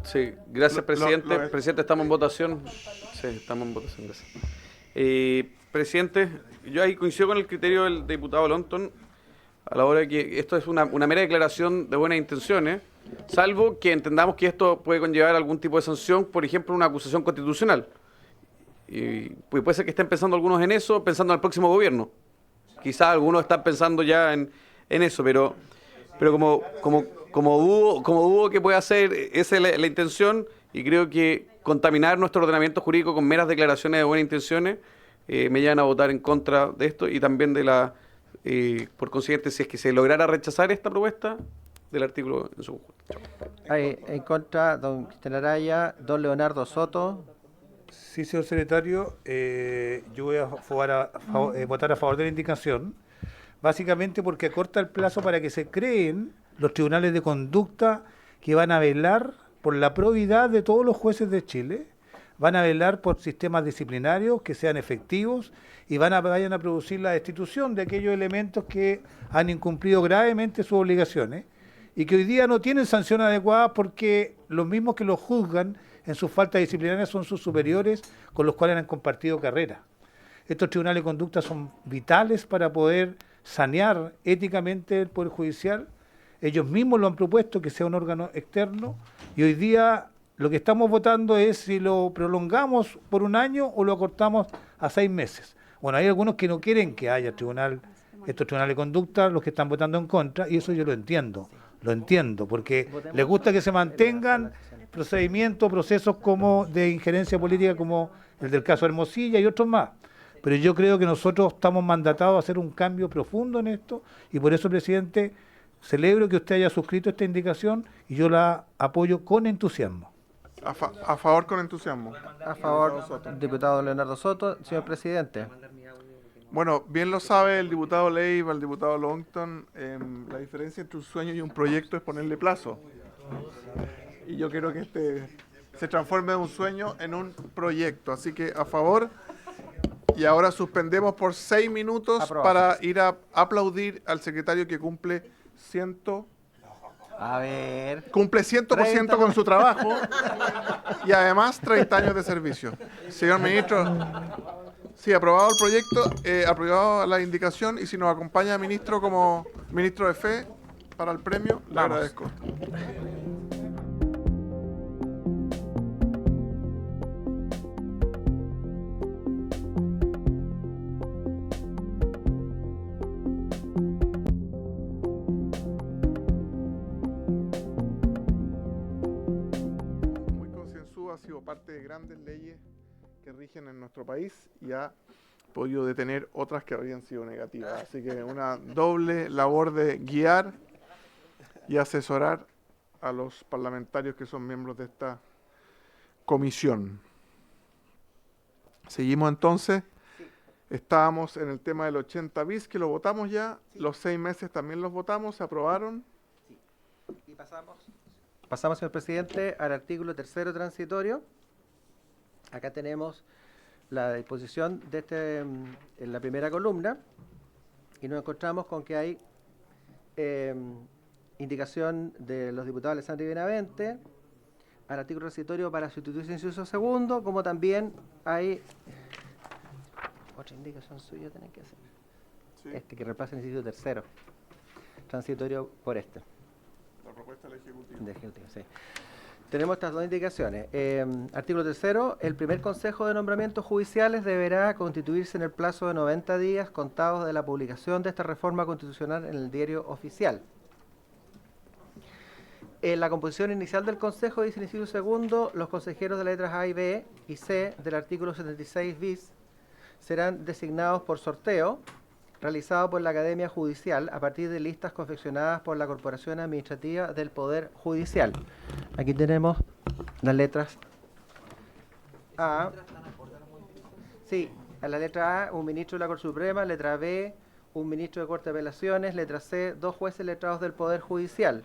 Sí, gracias, presidente. lo- Presidente, estamos en votación. Sí, estamos en votación. Gracias. Presidente, yo ahí coincido con el criterio del diputado Lonton a la hora de que esto es una mera declaración de buenas intenciones, salvo que entendamos que esto puede conllevar algún tipo de sanción, por ejemplo, una acusación constitucional. Y puede ser que estén pensando algunos en eso, pensando en el próximo gobierno. Quizás algunos están pensando ya en eso, pero como dudo que pueda ser esa es la intención, y creo que contaminar nuestro ordenamiento jurídico con meras declaraciones de buenas intenciones me llevan a votar en contra de esto, y también por consiguiente, si es que se lograra rechazar esta propuesta del artículo en su conjunto. En contra, don Cristian Araya. Don Leonardo Soto. Sí, señor secretario, yo voy a votar a favor de la indicación, básicamente porque acorta el plazo para que se creen los tribunales de conducta que van a velar por la probidad de todos los jueces de Chile, van a velar por sistemas disciplinarios que sean efectivos y vayan a producir la destitución de aquellos elementos que han incumplido gravemente sus obligaciones y que hoy día no tienen sanción adecuada porque los mismos que los juzgan en sus faltas disciplinarias son sus superiores con los cuales han compartido carrera. Estos tribunales de conducta son vitales para poder sanear éticamente el Poder Judicial. Ellos mismos lo han propuesto, que sea un órgano externo, y hoy día lo que estamos votando es si lo prolongamos por un año o lo acortamos a 6 meses. Bueno, hay algunos que no quieren que haya estos tribunales de conducta, los que están votando en contra, y eso yo lo entiendo, porque les gusta que se mantengan procedimientos, procesos como de injerencia política como el del caso Hermosilla y otros más. Pero yo creo que nosotros estamos mandatados a hacer un cambio profundo en esto, y por eso, presidente, celebro que usted haya suscrito esta indicación y yo la apoyo con entusiasmo. A favor con entusiasmo. A favor, diputado Leonardo Soto. Señor presidente. Bueno, bien lo sabe el diputado Leiva, el diputado Longton, la diferencia entre un sueño y un proyecto es ponerle plazo. Y yo quiero que este se transforme de un sueño en un proyecto. Así que a favor. Y ahora suspendemos por 6 minutos para ir a aplaudir al secretario que cumple 100%. A ver. Cumple 100% con su trabajo y además 30 años de servicio. Señor ministro, sí, aprobado el proyecto, aprobado la indicación, y si nos acompaña ministro como ministro de Fe para el premio, le agradezco. Ha sido parte de grandes leyes que rigen en nuestro país y ha podido detener otras que habrían sido negativas. Así que una doble labor de guiar y asesorar a los parlamentarios que son miembros de esta comisión. Seguimos entonces. Estábamos en el tema del 80 bis, que lo votamos ya. Los 6 meses también los votamos, se aprobaron. Y pasamos, señor presidente, al artículo 3º transitorio. Acá tenemos la disposición de en la primera columna, y nos encontramos con que hay indicación de los diputados Alessandri y Benavente al artículo transitorio para sustituir su inciso segundo, como también hay otra indicación suya tienen que hacer. Sí. Que reemplace el inciso tercero, transitorio por este. La propuesta del Ejecutivo. De Ejecutivo, sí. Tenemos estas dos indicaciones. Artículo 3º. El primer Consejo de Nombramientos Judiciales deberá constituirse en el plazo de 90 días contados de la publicación de esta reforma constitucional en el Diario Oficial. En la composición inicial del Consejo, dice el inciso segundo, los consejeros de letras A y B y C del artículo 76 bis serán designados por sorteo realizado por la Academia Judicial a partir de listas confeccionadas por la Corporación Administrativa del Poder Judicial. Aquí tenemos las letras A. Sí, a la letra A, un ministro de la Corte Suprema, letra B, un ministro de Corte de Apelaciones, letra C, 2 jueces letrados del Poder Judicial.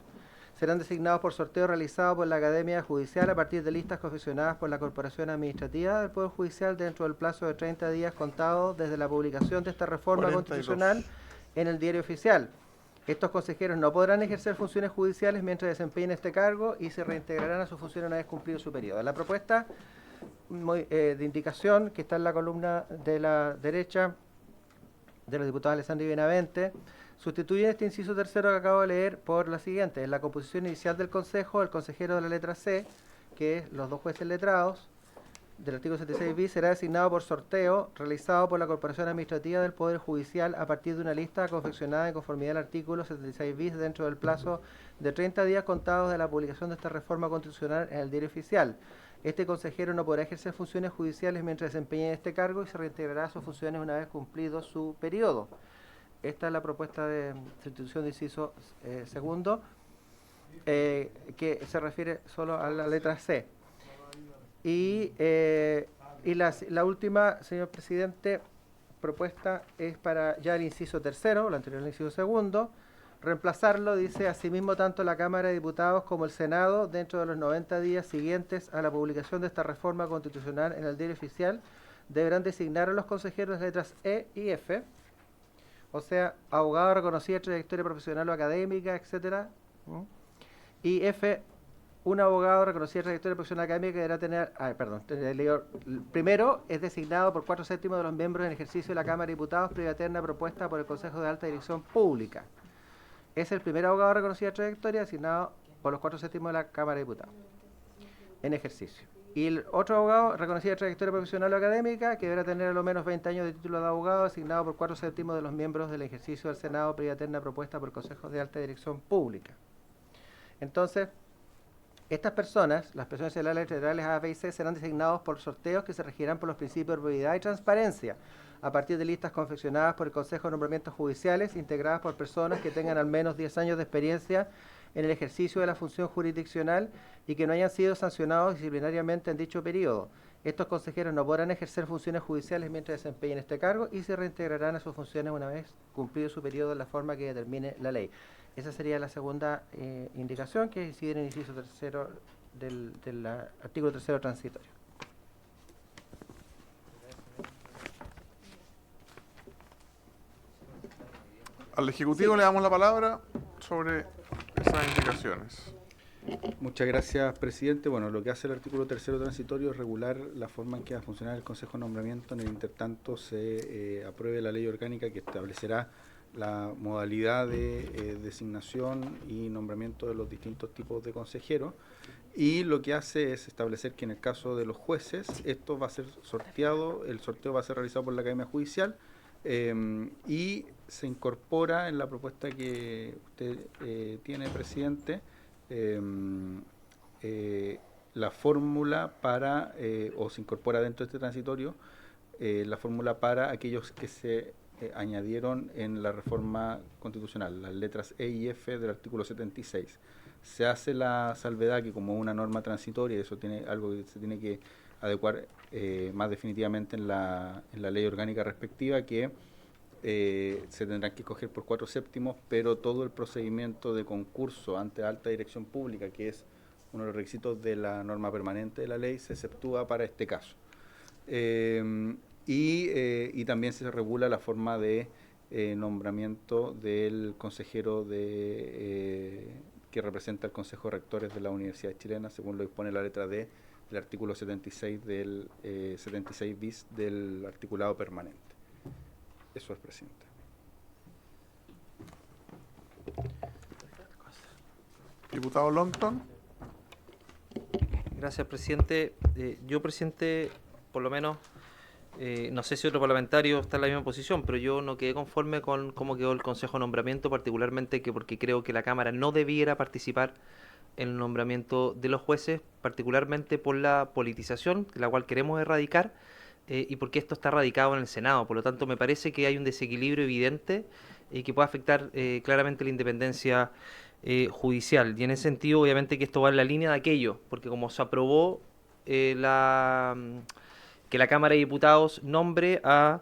Serán designados por sorteo realizado por la Academia Judicial a partir de listas confeccionadas por la Corporación Administrativa del Poder Judicial dentro del plazo de 30 días contados desde la publicación de esta reforma 42. constitucional en el Diario Oficial. Estos consejeros no podrán ejercer funciones judiciales mientras desempeñen este cargo y se reintegrarán a sus funciones una vez cumplido su periodo. La propuesta de indicación que está en la columna de la derecha de los diputados Alessandri y Benavente sustituye este inciso tercero que acabo de leer por la siguiente. En la composición inicial del Consejo, el consejero de la letra C, que es los 2 jueces letrados del artículo 76 bis, será designado por sorteo realizado por la Corporación Administrativa del Poder Judicial a partir de una lista confeccionada en conformidad al artículo 76 bis dentro del plazo de 30 días contados de la publicación de esta reforma constitucional en el Diario Oficial. Este consejero no podrá ejercer funciones judiciales mientras desempeñe este cargo y se reintegrará a sus funciones una vez cumplido su periodo. Esta es la propuesta de sustitución de inciso segundo, que se refiere solo a la letra C. Y la última, señor presidente, propuesta es para ya el inciso tercero, lo anterior al inciso segundo, reemplazarlo, dice, asimismo tanto la Cámara de Diputados como el Senado, dentro de los 90 días siguientes a la publicación de esta reforma constitucional en el Diario Oficial, deberán designar a los consejeros de letras E y F, o sea, abogado reconocido de trayectoria profesional o académica, etcétera. Y F, un abogado reconocido de trayectoria profesional académica que deberá tener, primero es designado por 4/7 de los miembros en ejercicio de la Cámara de Diputados previa terna propuesta por el Consejo de Alta Dirección Pública. Es el primer abogado reconocido de trayectoria designado por los 4/7 de la Cámara de Diputados. en ejercicio. Y el otro abogado, reconocida trayectoria profesional o académica, que deberá tener a lo menos 20 años de título de abogado, asignado por 4/7 de los miembros del ejercicio del Senado, previa terna propuesta por consejos de alta dirección pública. Entonces, estas personas, las personas electorales A, B y C, serán designados por sorteos que se regirán por los principios de probidad y transparencia, a partir de listas confeccionadas por el Consejo de Nombramientos Judiciales, integradas por personas que tengan al menos 10 años de experiencia en el ejercicio de la función jurisdiccional y que no hayan sido sancionados disciplinariamente en dicho periodo. Estos consejeros no podrán ejercer funciones judiciales mientras desempeñen este cargo y se reintegrarán a sus funciones una vez cumplido su periodo en la forma que determine la ley. Esa sería la segunda indicación, que incide en el inciso tercero del artículo 3º transitorio. Al Ejecutivo le damos la palabra sobre esas indicaciones. Muchas gracias, presidente. Bueno, lo que hace el artículo 3º transitorio es regular la forma en que va a funcionar el Consejo de Nombramiento. En el intertanto se apruebe la ley orgánica que establecerá la modalidad de designación y nombramiento de los distintos tipos de consejeros. Y lo que hace es establecer que en el caso de los jueces, esto va a ser sorteado, el sorteo va a ser realizado por la Academia Judicial, y se incorpora en la propuesta que usted tiene, presidente, la fórmula para, o se incorpora dentro de este transitorio, la fórmula para aquellos que se añadieron en la reforma constitucional, las letras E y F del artículo 76. Se hace la salvedad que como una norma transitoria, eso tiene algo que se tiene que adecuar más definitivamente en la ley orgánica respectiva, que se tendrán que escoger por 4/7, pero todo el procedimiento de concurso ante alta dirección pública, que es uno de los requisitos de la norma permanente de la ley, se exceptúa para este caso. Y también se regula la forma de nombramiento del consejero que representa el Consejo de Rectores de la Universidad Chilena, según lo dispone la letra D del artículo 76 del 76 bis del articulado permanente. Eso es, presidente. Diputado Longton. Gracias, presidente. Yo, presidente, por lo menos, no sé si otro parlamentario está en la misma posición, pero yo no quedé conforme con cómo quedó el Consejo de Nombramiento, particularmente porque creo que la Cámara no debiera participar en el nombramiento de los jueces, particularmente por la politización, la cual queremos erradicar, y porque esto está radicado en el Senado. Por lo tanto, me parece que hay un desequilibrio evidente y que puede afectar claramente la independencia judicial. Y en ese sentido, obviamente que esto va en la línea de aquello, porque como se aprobó que la Cámara de Diputados nombre a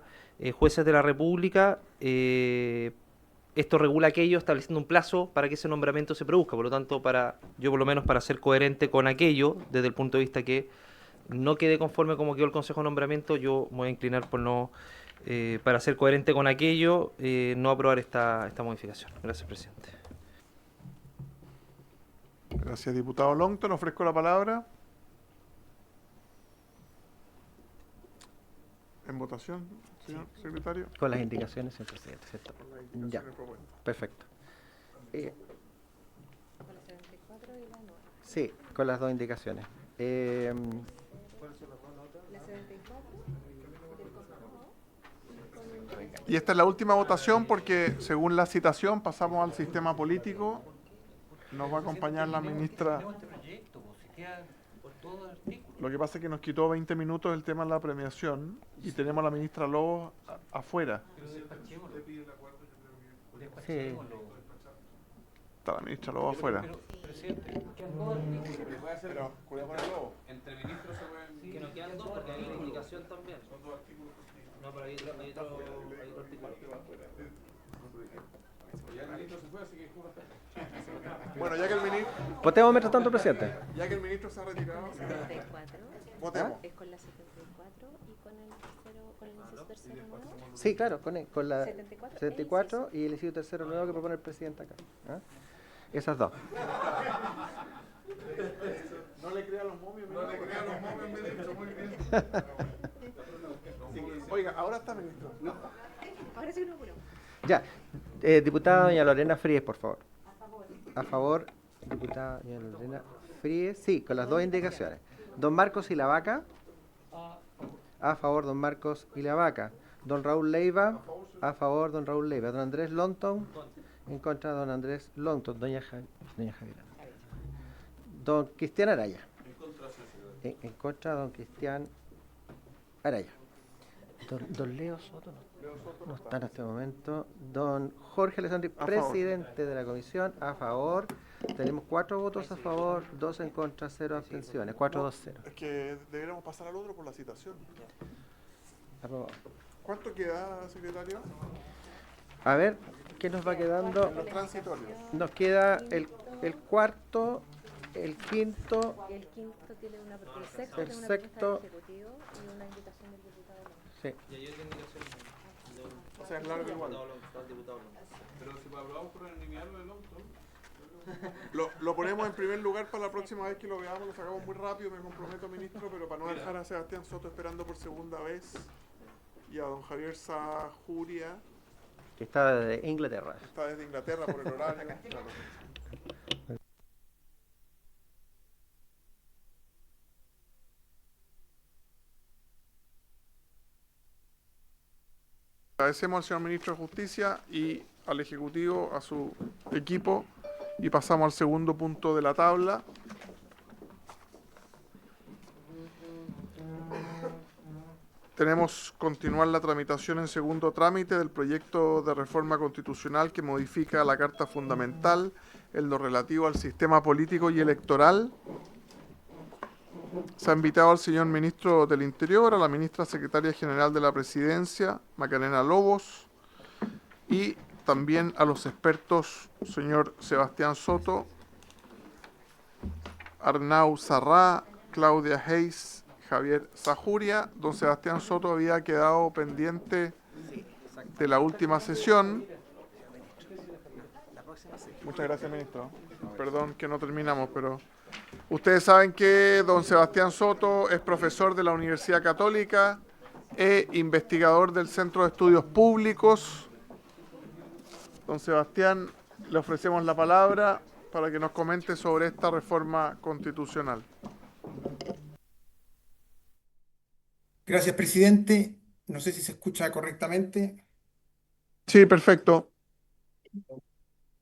jueces de la República, esto regula aquello, estableciendo un plazo para que ese nombramiento se produzca. Por lo tanto, yo por lo menos para ser coherente con aquello, desde el punto de vista que no quede conforme como quedó el Consejo de Nombramiento, yo me voy a inclinar por no, para ser coherente con aquello, no aprobar esta modificación. Gracias, presidente. Gracias, diputado Longton. Ofrezco la palabra. En votación, señor secretario. Con las indicaciones, señor presidente, ¿cierto? Ya, perfecto. Sí, con las dos indicaciones. Y esta es la última votación porque, según la citación, pasamos al sistema político. Nos va a acompañar la ministra. Lo que pasa es que nos quitó 20 minutos el tema de la premiación y tenemos a la ministra Lobos afuera. Sí. Está la ministra Lobos afuera. Entre ministros se pueden... Que no quedan dos porque hay una indicación también. No, pero hay otro artículo. Ya el ministro se fue, así que... Bueno, ya que el ministro... Votemos mientras tanto, presidente. Ya que el ministro se ha retirado... 74. Votemos. Es con la 74 y con el inciso tercero nuevo. Sí, claro, con la 74, 74 y el inciso tercero nuevo que propone el presidente acá. ¿Ah? Esas dos. No le crea a los momios. No le crea a los momios, ministro. Muy bien. Oiga, ahora está ministro. No. Ahora sí no apuró. Ya. Diputada doña Lorena Fríes, por favor. A favor, diputada doña Lorena Fríes, sí, con las dos indicaciones. Don Marcos y la Vaca. A favor, don Marcos y la Vaca. Don Raúl Leiva. A favor, don Raúl Leiva. Don Andrés Lonton. En contra, don Andrés Lonton. Doña Javiera. Don Cristian Araya. En contra, don Cristian Araya. Don Leo Soto no está en este momento. Don Jorge Alessandri, presidente de la comisión, a favor. Tenemos 4 votos a favor, 2 en contra, 0 abstenciones. 4-2-0. Es que deberíamos pasar al otro por la citación. Aprobado. ¿Cuánto queda, secretario? A ver, ¿qué nos va quedando? Los transitorios. Nos queda el cuarto, el quinto, El quinto tiene una, el sexto el tiene una sexto. propuesta del Ejecutivo y una invitación del diputado López. Sí. O sea, es largo igual. Pero si aprobamos por unanimidad lo del Lonton. Lo ponemos en primer lugar para la próxima vez que lo veamos, lo sacamos muy rápido, me comprometo, ministro, pero para no dejar a Sebastián Soto esperando por segunda vez y a don Javier Sajuria, Que está de Inglaterra. está desde Inglaterra por el horario. Claro. Agradecemos al señor ministro de Justicia y al Ejecutivo, a su equipo, y pasamos al segundo punto de la tabla. Tenemos continuar la tramitación en segundo trámite del proyecto de reforma constitucional que modifica la Carta Fundamental en lo relativo al sistema político y electoral. Se ha invitado al señor ministro del Interior, a la ministra secretaria general de la Presidencia, Macarena Lobos, y también a los expertos, señor Sebastián Soto, Arnau Sarrá, Claudia Hayes, Javier Sajuria. Don Sebastián Soto había quedado pendiente de la última sesión. Muchas gracias, ministro. Perdón que no terminamos, pero ustedes saben que don Sebastián Soto es profesor de la Universidad Católica e investigador del Centro de Estudios Públicos. Don Sebastián, le ofrecemos la palabra para que nos comente sobre esta reforma constitucional. Gracias, presidente. No sé si se escucha correctamente. Sí, perfecto.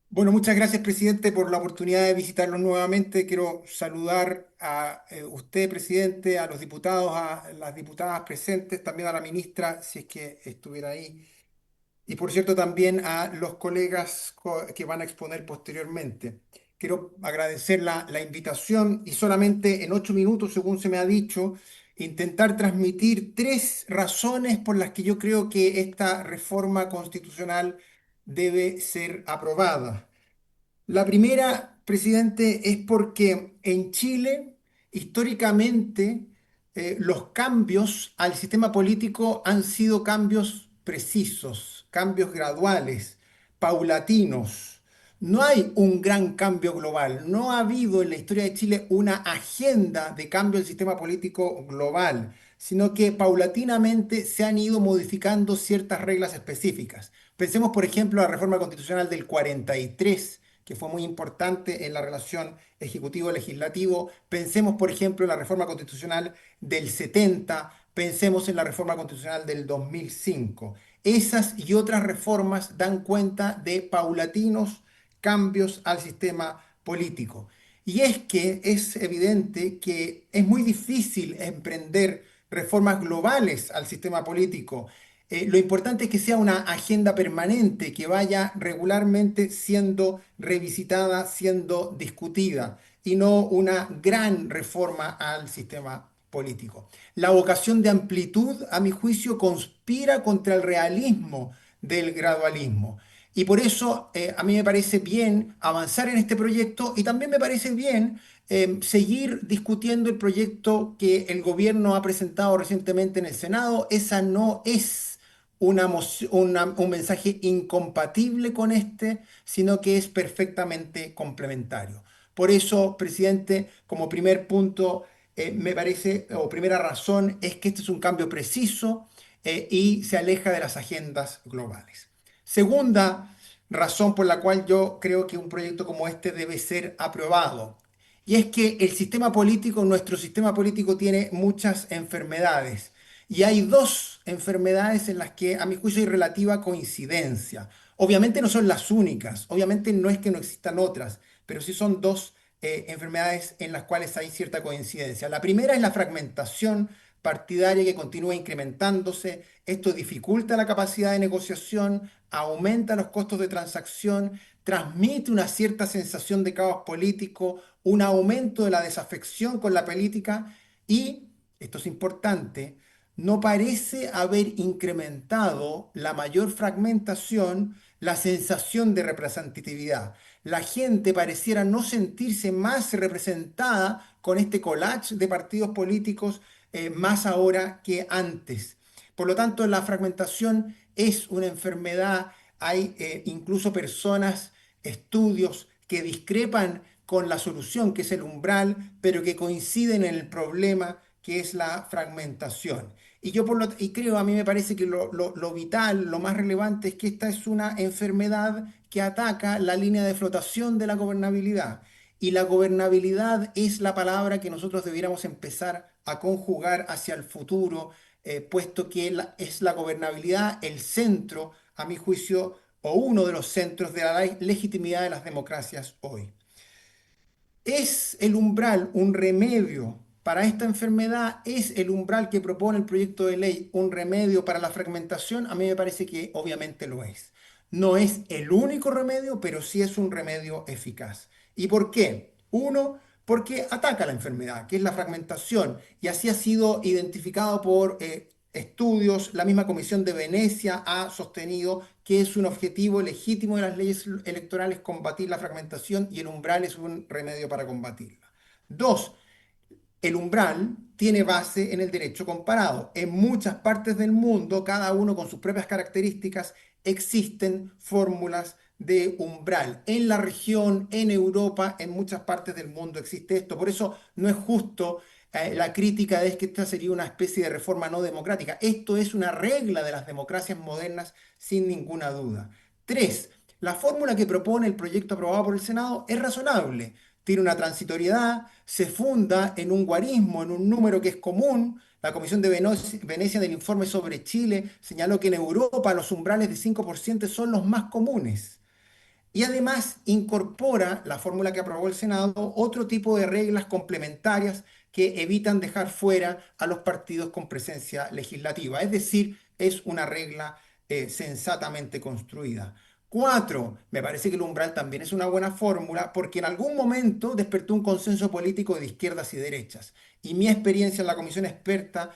Bueno, muchas gracias, presidente, por la oportunidad de visitarlos nuevamente. Quiero saludar a usted, presidente, a los diputados, a las diputadas presentes, también a la ministra, si es que estuviera ahí. Y por cierto, también a los colegas que van a exponer posteriormente. Quiero agradecer la invitación y solamente en 8 minutos, según se me ha dicho, intentar transmitir 3 razones por las que yo creo que esta reforma constitucional debe ser aprobada. La primera, presidente, es porque en Chile, históricamente, los cambios al sistema político han sido cambios precisos, cambios graduales, paulatinos. No hay un gran cambio global. No ha habido en la historia de Chile una agenda de cambio del sistema político global, sino que paulatinamente se han ido modificando ciertas reglas específicas. Pensemos, por ejemplo, la reforma constitucional del 43, que fue muy importante en la relación ejecutivo-legislativo. Pensemos, por ejemplo, en la reforma constitucional del 70, pensemos en la reforma constitucional del 2005. Esas y otras reformas dan cuenta de paulatinos cambios al sistema político. Y es que es evidente que es muy difícil emprender reformas globales al sistema político. Lo importante es que sea una agenda permanente, que vaya regularmente siendo revisitada, siendo discutida, y no una gran reforma al sistema político. La vocación de amplitud, a mi juicio, conspira contra el realismo del gradualismo. Y por eso a mí me parece bien avanzar en este proyecto y también me parece bien seguir discutiendo el proyecto que el gobierno ha presentado recientemente en el Senado. Esa no es un mensaje incompatible con este, sino que es perfectamente complementario. Por eso, presidente, como primer punto, me parece, o primera razón, es que este es un cambio preciso y se aleja de las agendas globales. Segunda razón por la cual yo creo que un proyecto como este debe ser aprobado, y es que el sistema político, nuestro sistema político tiene muchas enfermedades. Y hay dos enfermedades en las que, a mi juicio, hay relativa coincidencia. Obviamente no son las únicas, obviamente no es que no existan otras, pero sí son dos enfermedades en las cuales hay cierta coincidencia. La primera es la fragmentación partidaria que continúa incrementándose. Esto dificulta la capacidad de negociación, aumenta los costos de transacción, transmite una cierta sensación de caos político, un aumento de la desafección con la política y, esto es importante, no parece haber incrementado la mayor fragmentación, la sensación de representatividad. La gente pareciera no sentirse más representada con este collage de partidos políticos más ahora que antes. Por lo tanto, la fragmentación es una enfermedad. Hay incluso personas, estudios que discrepan con la solución, que es el umbral, pero que coinciden en el problema, que es la fragmentación. Y creo, a mí me parece que lo vital, lo más relevante es que esta es una enfermedad que ataca la línea de flotación de la gobernabilidad. Y la gobernabilidad es la palabra que nosotros debiéramos empezar a conjugar hacia el futuro, puesto que es la gobernabilidad el centro, a mi juicio, o uno de los centros de la legitimidad de las democracias hoy. ¿Es el umbral un remedio para esta enfermedad? ¿Es el umbral que propone el proyecto de ley un remedio para la fragmentación? A mí me parece que obviamente lo es. No es el único remedio, pero sí es un remedio eficaz. ¿Y por qué? Uno, porque ataca la enfermedad, que es la fragmentación, y así ha sido identificado por estudios. La misma Comisión de Venecia ha sostenido que es un objetivo legítimo de las leyes electorales combatir la fragmentación y el umbral es un remedio para combatirla. Dos, el umbral tiene base en el derecho comparado. En muchas partes del mundo, cada uno con sus propias características, existen fórmulas de umbral. En la región, en Europa, en muchas partes del mundo existe esto. Por eso no es justo la crítica de que esta sería una especie de reforma no democrática. Esto es una regla de las democracias modernas, sin ninguna duda. Tres, la fórmula que propone el proyecto aprobado por el Senado es razonable. Tiene una transitoriedad, se funda en un guarismo, en un número que es común. La Comisión de Venecia del informe sobre Chile señaló que en Europa los umbrales de 5% son los más comunes. Y además incorpora la fórmula que aprobó el Senado otro tipo de reglas complementarias que evitan dejar fuera a los partidos con presencia legislativa. Es decir, es una regla sensatamente construida. Cuatro, me parece que el umbral también es una buena fórmula porque en algún momento despertó un consenso político de izquierdas y derechas. Y mi experiencia en la comisión experta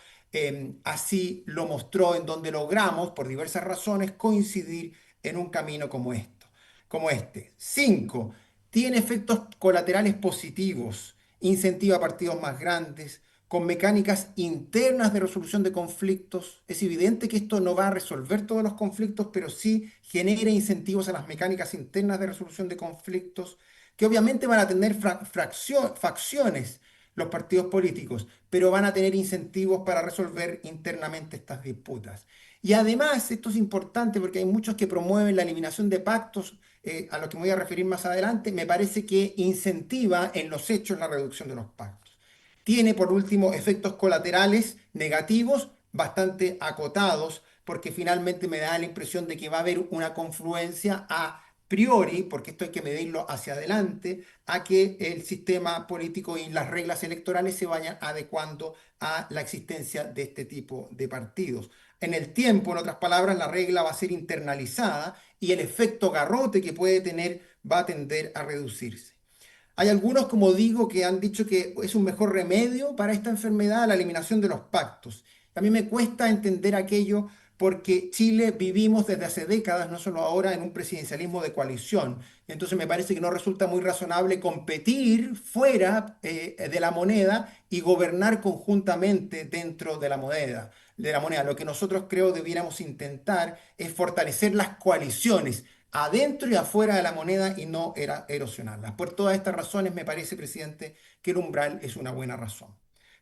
así lo mostró, en donde logramos, por diversas razones, coincidir en un camino como este. Cinco, tiene efectos colaterales positivos, incentiva a partidos más grandes, con mecánicas internas de resolución de conflictos. Es evidente que esto no va a resolver todos los conflictos, pero sí genera incentivos a las mecánicas internas de resolución de conflictos, que obviamente van a tener facciones los partidos políticos, pero van a tener incentivos para resolver internamente estas disputas. Y además, esto es importante porque hay muchos que promueven la eliminación de pactos, a lo que me voy a referir más adelante. Me parece que incentiva en los hechos la reducción de los pactos. Tiene, por último, efectos colaterales negativos bastante acotados, porque finalmente me da la impresión de que va a haber una confluencia a priori, porque esto hay que medirlo hacia adelante, a que el sistema político y las reglas electorales se vayan adecuando a la existencia de este tipo de partidos. En el tiempo, en otras palabras, la regla va a ser internalizada y el efecto garrote que puede tener va a tender a reducirse. Hay algunos, como digo, que han dicho que es un mejor remedio para esta enfermedad la eliminación de los pactos. A mí me cuesta entender aquello porque Chile vivimos desde hace décadas, no solo ahora, en un presidencialismo de coalición. Entonces me parece que no resulta muy razonable competir fuera de la moneda y gobernar conjuntamente dentro de la moneda. Lo que nosotros creo debiéramos intentar es fortalecer las coaliciones adentro y afuera de la moneda y no erosionarlas. Por todas estas razones me parece, presidente, que el umbral es una buena razón.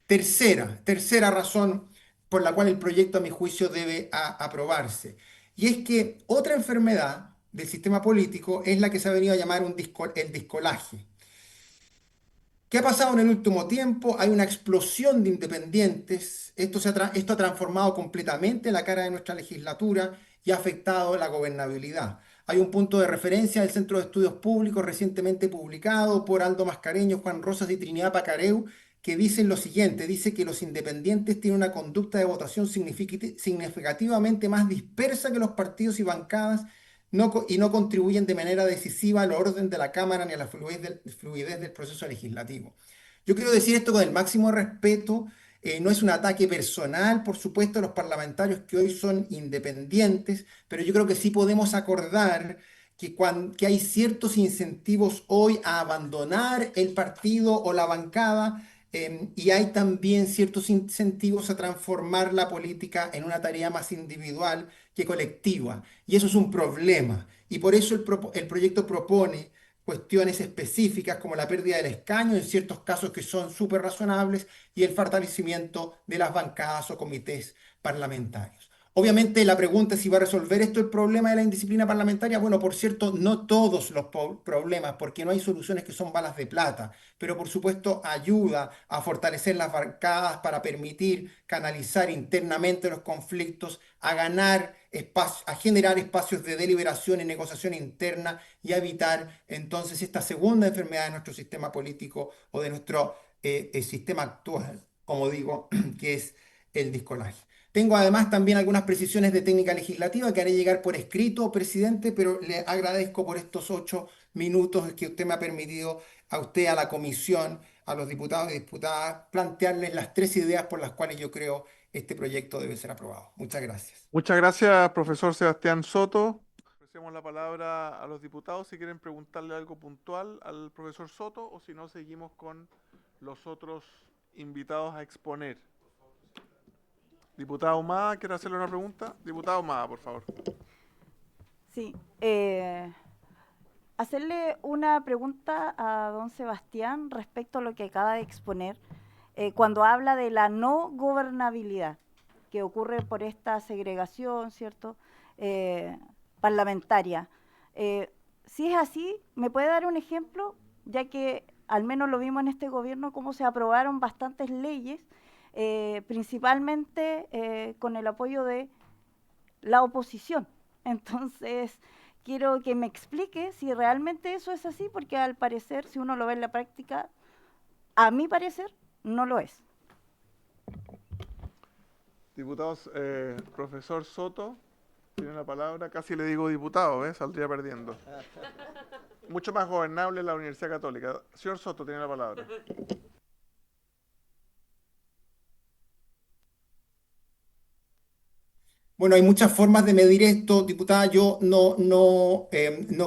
Tercera razón por la cual el proyecto, a mi juicio, debe aprobarse. Y es que otra enfermedad del sistema político es la que se ha venido a llamar el discolaje. ¿Qué ha pasado en el último tiempo? Hay una explosión de independientes. Esto ha transformado completamente la cara de nuestra legislatura y ha afectado la gobernabilidad. Hay un punto de referencia del Centro de Estudios Públicos recientemente publicado por Aldo Mascareño, Juan Rosas y Trinidad Pacareu, que dicen lo siguiente: dice que los independientes tienen una conducta de votación significativamente más dispersa que los partidos y bancadas, y no contribuyen de manera decisiva al orden de la Cámara ni a la fluidez del proceso legislativo. Yo quiero decir esto con el máximo respeto. No es un ataque personal, por supuesto, a los parlamentarios que hoy son independientes, pero yo creo que sí podemos acordar que hay ciertos incentivos hoy a abandonar el partido o la bancada, y hay también ciertos incentivos a transformar la política en una tarea más individual que colectiva. Y eso es un problema. Y por eso el proyecto propone cuestiones específicas como la pérdida del escaño en ciertos casos que son súper razonables y el fortalecimiento de las bancadas o comités parlamentarios. Obviamente la pregunta es si va a resolver esto el problema de la indisciplina parlamentaria. Bueno, por cierto, no todos los problemas, porque no hay soluciones que son balas de plata, pero por supuesto ayuda a fortalecer las bancadas para permitir canalizar internamente los conflictos, a ganar espacio, a generar espacios de deliberación y negociación interna y a evitar entonces esta segunda enfermedad de nuestro sistema político o de nuestro sistema actual, como digo, que es el discolaje. Tengo además también algunas precisiones de técnica legislativa que haré llegar por escrito, presidente, pero le agradezco por estos 8 minutos que usted me ha permitido, a usted, a la comisión, a los diputados y diputadas, plantearles las 3 ideas por las cuales yo creo este proyecto debe ser aprobado. Muchas gracias. Muchas gracias, profesor Sebastián Soto. Ofrecemos la palabra a los diputados si quieren preguntarle algo puntual al profesor Soto, o si no, seguimos con los otros invitados a exponer. Diputada Ahumada, ¿quiere hacerle una pregunta? Diputada Ahumada, por favor. Sí, hacerle una pregunta a don Sebastián respecto a lo que acaba de exponer, cuando habla de la no gobernabilidad que ocurre por esta segregación, ¿cierto?, parlamentaria. Si es así, ¿me puede dar un ejemplo? Ya que al menos lo vimos en este gobierno, cómo se aprobaron bastantes leyes, principalmente con el apoyo de la oposición. Entonces, quiero que me explique si realmente eso es así, porque al parecer, si uno lo ve en la práctica, a mi parecer, no lo es. Diputados, profesor Soto, tiene la palabra. Casi le digo diputado, saldría perdiendo. Mucho más gobernable la Universidad Católica. Señor Soto, tiene la palabra. Bueno, hay muchas formas de medir esto, diputada. Yo no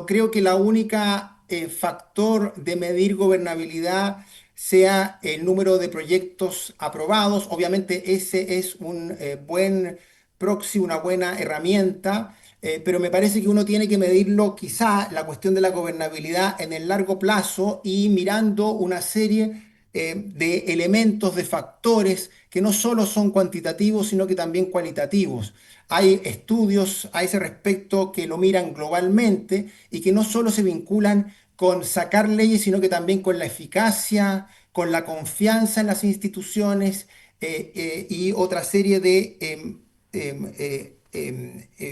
creo que la única factor de medir gobernabilidad sea el número de proyectos aprobados. Obviamente ese es un buen proxy, una buena herramienta, pero me parece que uno tiene que medirlo, quizá, la cuestión de la gobernabilidad en el largo plazo y mirando una serie de elementos, de factores que no solo son cuantitativos, sino que también cualitativos. Hay estudios a ese respecto que lo miran globalmente y que no solo se vinculan con sacar leyes, sino que también con la eficacia, con la confianza en las instituciones, y otra serie de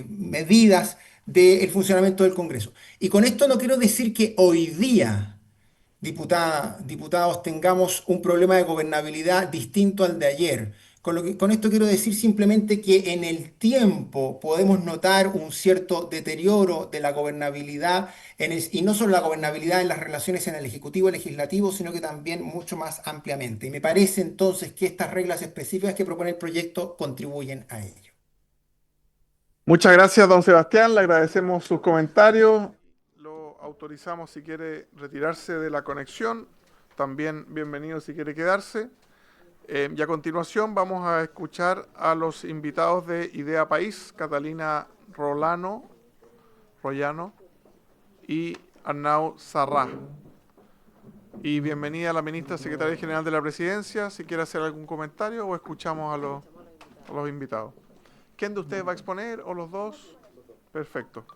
medidas del funcionamiento del Congreso. Y con esto no quiero decir que hoy día, diputados, tengamos un problema de gobernabilidad distinto al de ayer. Con esto quiero decir simplemente que en el tiempo podemos notar un cierto deterioro de la gobernabilidad, y no solo la gobernabilidad en las relaciones en el Ejecutivo y Legislativo, sino que también mucho más ampliamente. Y me parece entonces que estas reglas específicas que propone el proyecto contribuyen a ello. Muchas gracias, don Sebastián. Le agradecemos sus comentarios. Lo autorizamos si quiere retirarse de la conexión. También bienvenido si quiere quedarse. Y a continuación vamos a escuchar a los invitados de Idea País, Catalina Rollano y Arnau Sarrá. Y bienvenida a la ministra secretaria general de la Presidencia, si quiere hacer algún comentario, o escuchamos a los invitados. ¿Quién de ustedes va a exponer, o los dos? Perfecto.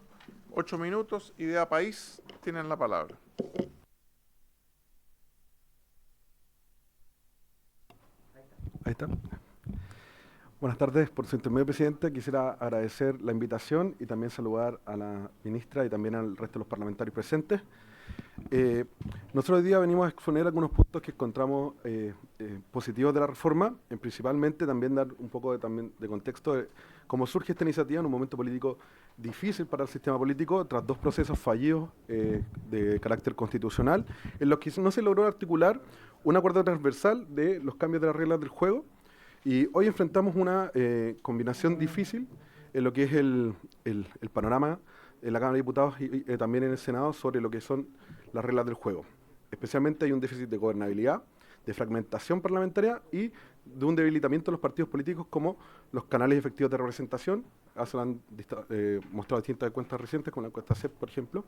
8 minutos, Idea País, tienen la palabra. Ahí está. Buenas tardes, por su intermedio, presidente. Quisiera agradecer la invitación y también saludar a la ministra y también al resto de los parlamentarios presentes. Nosotros hoy día venimos a exponer algunos puntos que encontramos positivos de la reforma, principalmente también dar un poco de contexto de cómo surge esta iniciativa en un momento político difícil para el sistema político, tras 2 procesos fallidos de carácter constitucional, en los que no se logró articular un acuerdo transversal de los cambios de las reglas del juego, y hoy enfrentamos una combinación difícil en lo que es el panorama en la Cámara de Diputados y también en el Senado sobre lo que son las reglas del juego. Especialmente hay un déficit de gobernabilidad, de fragmentación parlamentaria y de un debilitamiento de los partidos políticos como los canales efectivos de representación. Se lo han mostrado distintas encuestas recientes, como la encuesta CEP, por ejemplo.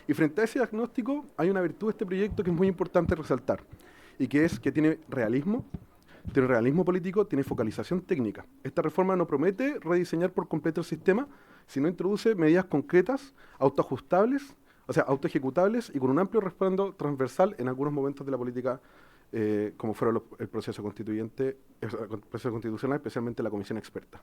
Y frente a ese diagnóstico hay una virtud de este proyecto que es muy importante resaltar, y que es que tiene realismo político, tiene focalización técnica. Esta reforma no promete rediseñar por completo el sistema, sino introduce medidas concretas, autoajustable y con un amplio respaldo transversal en algunos momentos de la política, como fueron el proceso constitucional, especialmente la comisión experta.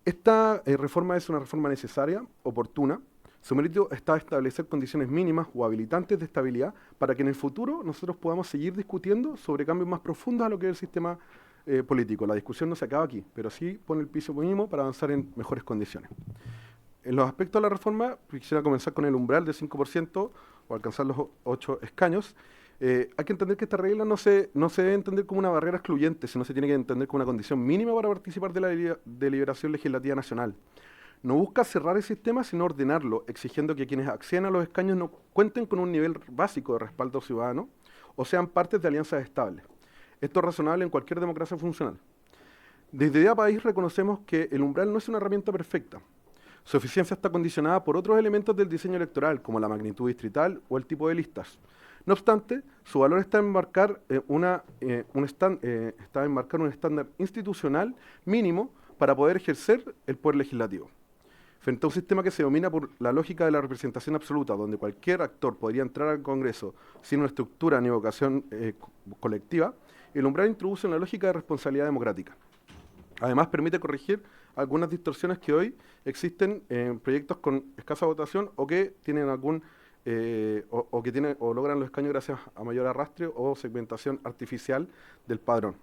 Esta reforma es una reforma necesaria, oportuna. Su mérito está en establecer condiciones mínimas o habilitantes de estabilidad para que en el futuro nosotros podamos seguir discutiendo sobre cambios más profundos a lo que es el sistema político. La discusión no se acaba aquí, pero sí pone el piso mínimo para avanzar en mejores condiciones. En los aspectos de la reforma, quisiera comenzar con el umbral del 5% o alcanzar los 8 escaños. Hay que entender que esta regla no se debe entender como una barrera excluyente, sino se tiene que entender como una condición mínima para participar de la deliberación legislativa nacional. No busca cerrar el sistema, sino ordenarlo, exigiendo que quienes accedan a los escaños no cuenten con un nivel básico de respaldo ciudadano o sean partes de alianzas estables. Esto es razonable en cualquier democracia funcional. Desde Idea País reconocemos que el umbral no es una herramienta perfecta. Su eficiencia está condicionada por otros elementos del diseño electoral, como la magnitud distrital o el tipo de listas. No obstante, su valor está en marcar un estándar institucional mínimo para poder ejercer el poder legislativo. Frente a un sistema que se domina por la lógica de la representación absoluta, donde cualquier actor podría entrar al Congreso sin una estructura ni vocación colectiva, el umbral introduce una lógica de responsabilidad democrática. Además, permite corregir algunas distorsiones que hoy existen en proyectos con escasa votación o que tienen o logran los escaños gracias a mayor arrastre o segmentación artificial del padrón.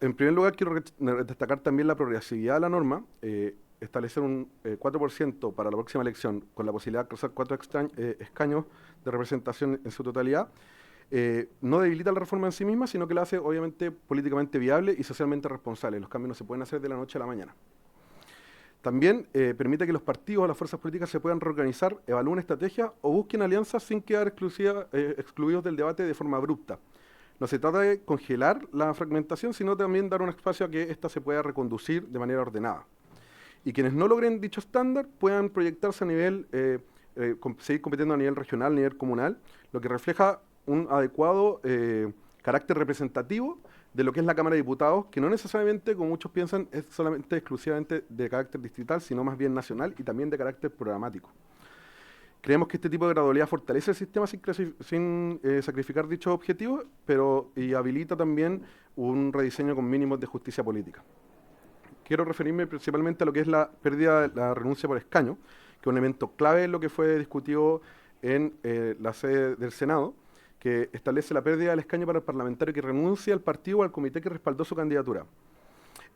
En primer lugar, quiero destacar también la progresividad de la norma, establecer un 4% para la próxima elección con la posibilidad de alcanzar 4 escaños de representación en su totalidad. No debilita la reforma en sí misma, sino que la hace obviamente políticamente viable y socialmente responsable. Los cambios no se pueden hacer de la noche a la mañana. También permite que los partidos o las fuerzas políticas se puedan reorganizar, evalúen estrategias o busquen alianzas sin quedar excluidos del debate de forma abrupta. No se trata de congelar la fragmentación, sino también dar un espacio a que ésta se pueda reconducir de manera ordenada. Y quienes no logren dicho estándar puedan proyectarse a nivel, seguir compitiendo a nivel regional, a nivel comunal, lo que refleja un adecuado carácter representativo de lo que es la Cámara de Diputados, que no necesariamente, como muchos piensan, es solamente exclusivamente de carácter distrital, sino más bien nacional y también de carácter programático. Creemos que este tipo de gradualidad fortalece el sistema sin sacrificar dichos objetivos, y habilita también un rediseño con mínimos de justicia política. Quiero referirme principalmente a lo que es la pérdida de la renuncia por escaño, que es un elemento clave en lo que fue discutido en la sede del Senado, que establece la pérdida del escaño para el parlamentario que renuncia al partido o al comité que respaldó su candidatura.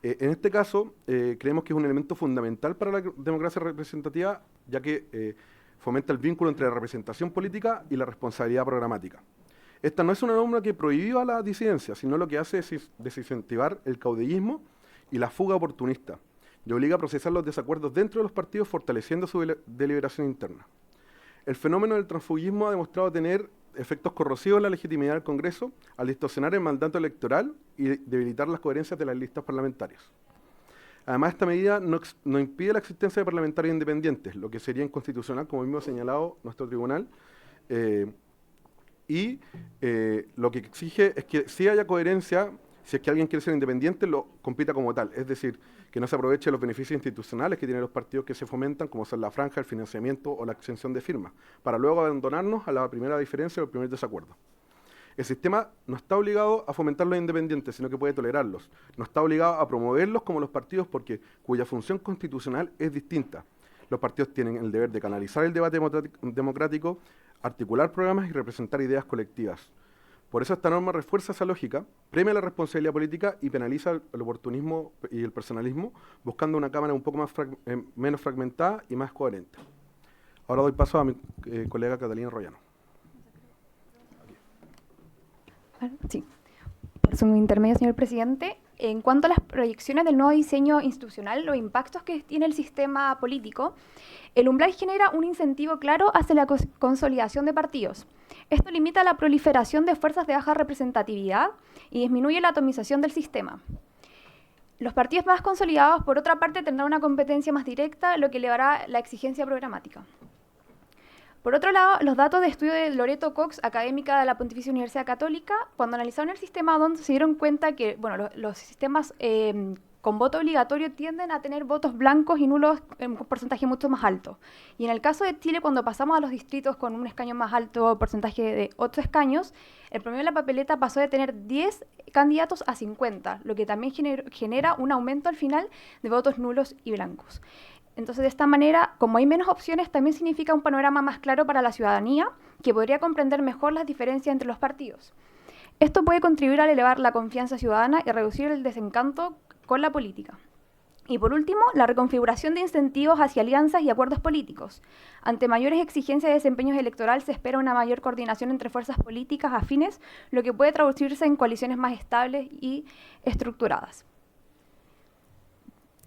En este caso, creemos que es un elemento fundamental para la democracia representativa, ya que fomenta el vínculo entre la representación política y la responsabilidad programática. Esta no es una norma que prohíba la disidencia, sino lo que hace es desincentivar el caudillismo y la fuga oportunista, y obliga a procesar los desacuerdos dentro de los partidos, fortaleciendo su deliberación interna. El fenómeno del transfugismo ha demostrado tener efectos corrosivos en la legitimidad del Congreso al distorsionar el mandato electoral y debilitar las coherencias de las listas parlamentarias. Además, esta medida no impide la existencia de parlamentarios independientes, lo que sería inconstitucional, como mismo ha señalado nuestro tribunal, lo que exige es que sí haya coherencia, si es que alguien quiere ser independiente, lo compita como tal, es decir, que no se aproveche los beneficios institucionales que tienen los partidos que se fomentan, como son la franja, el financiamiento o la exención de firmas, para luego abandonarnos a la primera diferencia o el primer desacuerdo. El sistema no está obligado a fomentar los independientes, sino que puede tolerarlos. No está obligado a promoverlos como los partidos porque cuya función constitucional es distinta. Los partidos tienen el deber de canalizar el debate democrático, articular programas y representar ideas colectivas. Por eso esta norma refuerza esa lógica, premia la responsabilidad política y penaliza el oportunismo y el personalismo, buscando una Cámara un poco más menos fragmentada y más coherente. Ahora doy paso a mi colega Catalina Royano. Sí. Por su intermedio, señor presidente, en cuanto a las proyecciones del nuevo diseño institucional, los impactos que tiene el sistema político, el umbral genera un incentivo claro hacia la consolidación de partidos. Esto limita la proliferación de fuerzas de baja representatividad y disminuye la atomización del sistema. Los partidos más consolidados, por otra parte, tendrán una competencia más directa, lo que elevará la exigencia programática. Por otro lado, los datos de estudio de Loreto Cox, académica de la Pontificia Universidad Católica, cuando analizaron el sistema DONT se dieron cuenta que los sistemas con voto obligatorio tienden a tener votos blancos y nulos en un porcentaje mucho más alto. Y en el caso de Chile, cuando pasamos a los distritos con un escaño más alto, porcentaje de 8 escaños, el promedio de la papeleta pasó de tener 10 candidatos a 50, lo que también genera un aumento al final de votos nulos y blancos. Entonces, de esta manera, como hay menos opciones, también significa un panorama más claro para la ciudadanía, que podría comprender mejor las diferencias entre los partidos. Esto puede contribuir a elevar la confianza ciudadana y reducir el desencanto con la política. Y por último, la reconfiguración de incentivos hacia alianzas y acuerdos políticos. Ante mayores exigencias de desempeños electoral, se espera una mayor coordinación entre fuerzas políticas afines, lo que puede traducirse en coaliciones más estables y estructuradas.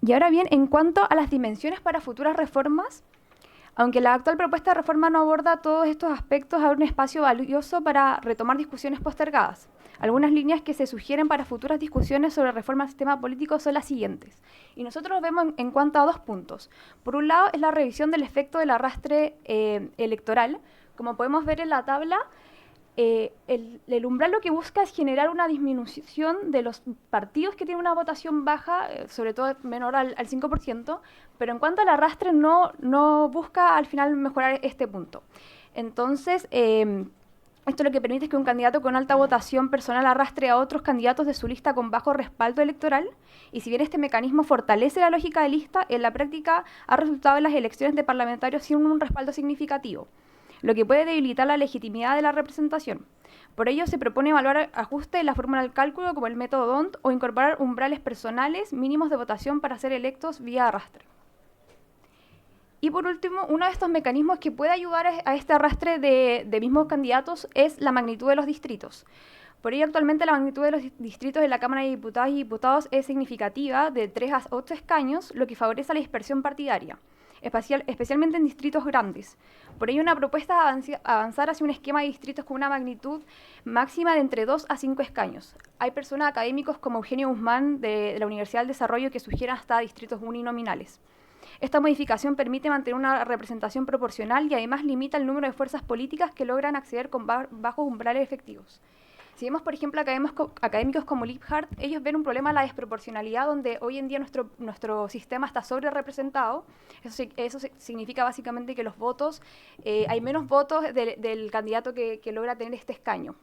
Y ahora bien, en cuanto a las dimensiones para futuras reformas, aunque la actual propuesta de reforma no aborda todos estos aspectos, abre un espacio valioso para retomar discusiones postergadas. Algunas líneas que se sugieren para futuras discusiones sobre reforma al sistema político son las siguientes. Y nosotros lo vemos en cuanto a 2 puntos. Por un lado, es la revisión del efecto del arrastre electoral. Como podemos ver en la tabla, el umbral lo que busca es generar una disminución de los partidos que tienen una votación baja, sobre todo menor al 5%, pero en cuanto al arrastre no busca al final mejorar este punto. Entonces, esto lo que permite es que un candidato con alta votación personal arrastre a otros candidatos de su lista con bajo respaldo electoral, y si bien este mecanismo fortalece la lógica de lista, en la práctica ha resultado en las elecciones de parlamentarios sin un respaldo significativo, lo que puede debilitar la legitimidad de la representación. Por ello, se propone evaluar ajustes en la fórmula del cálculo como el método DONT o incorporar umbrales personales mínimos de votación para ser electos vía arrastre. Y por último, uno de estos mecanismos que puede ayudar a este arrastre de mismos candidatos es la magnitud de los distritos. Por ello, actualmente la magnitud de los distritos de la Cámara de Diputadas y Diputados es significativa, de 3 a 8 escaños, lo que favorece la dispersión partidaria, especialmente en distritos grandes. Por ello, una propuesta es avanzar hacia un esquema de distritos con una magnitud máxima de entre 2 a 5 escaños. Hay personas académicos como Eugenio Guzmán de la Universidad del Desarrollo que sugieren hasta distritos uninominales. Esta modificación permite mantener una representación proporcional y además limita el número de fuerzas políticas que logran acceder con bajos umbrales efectivos. Si vemos, por ejemplo, académicos como Liebhardt, ellos ven un problema en la desproporcionalidad, donde hoy en día nuestro sistema está sobre representado. Eso significa básicamente que los votos, hay menos votos del candidato que logra tener este escaño.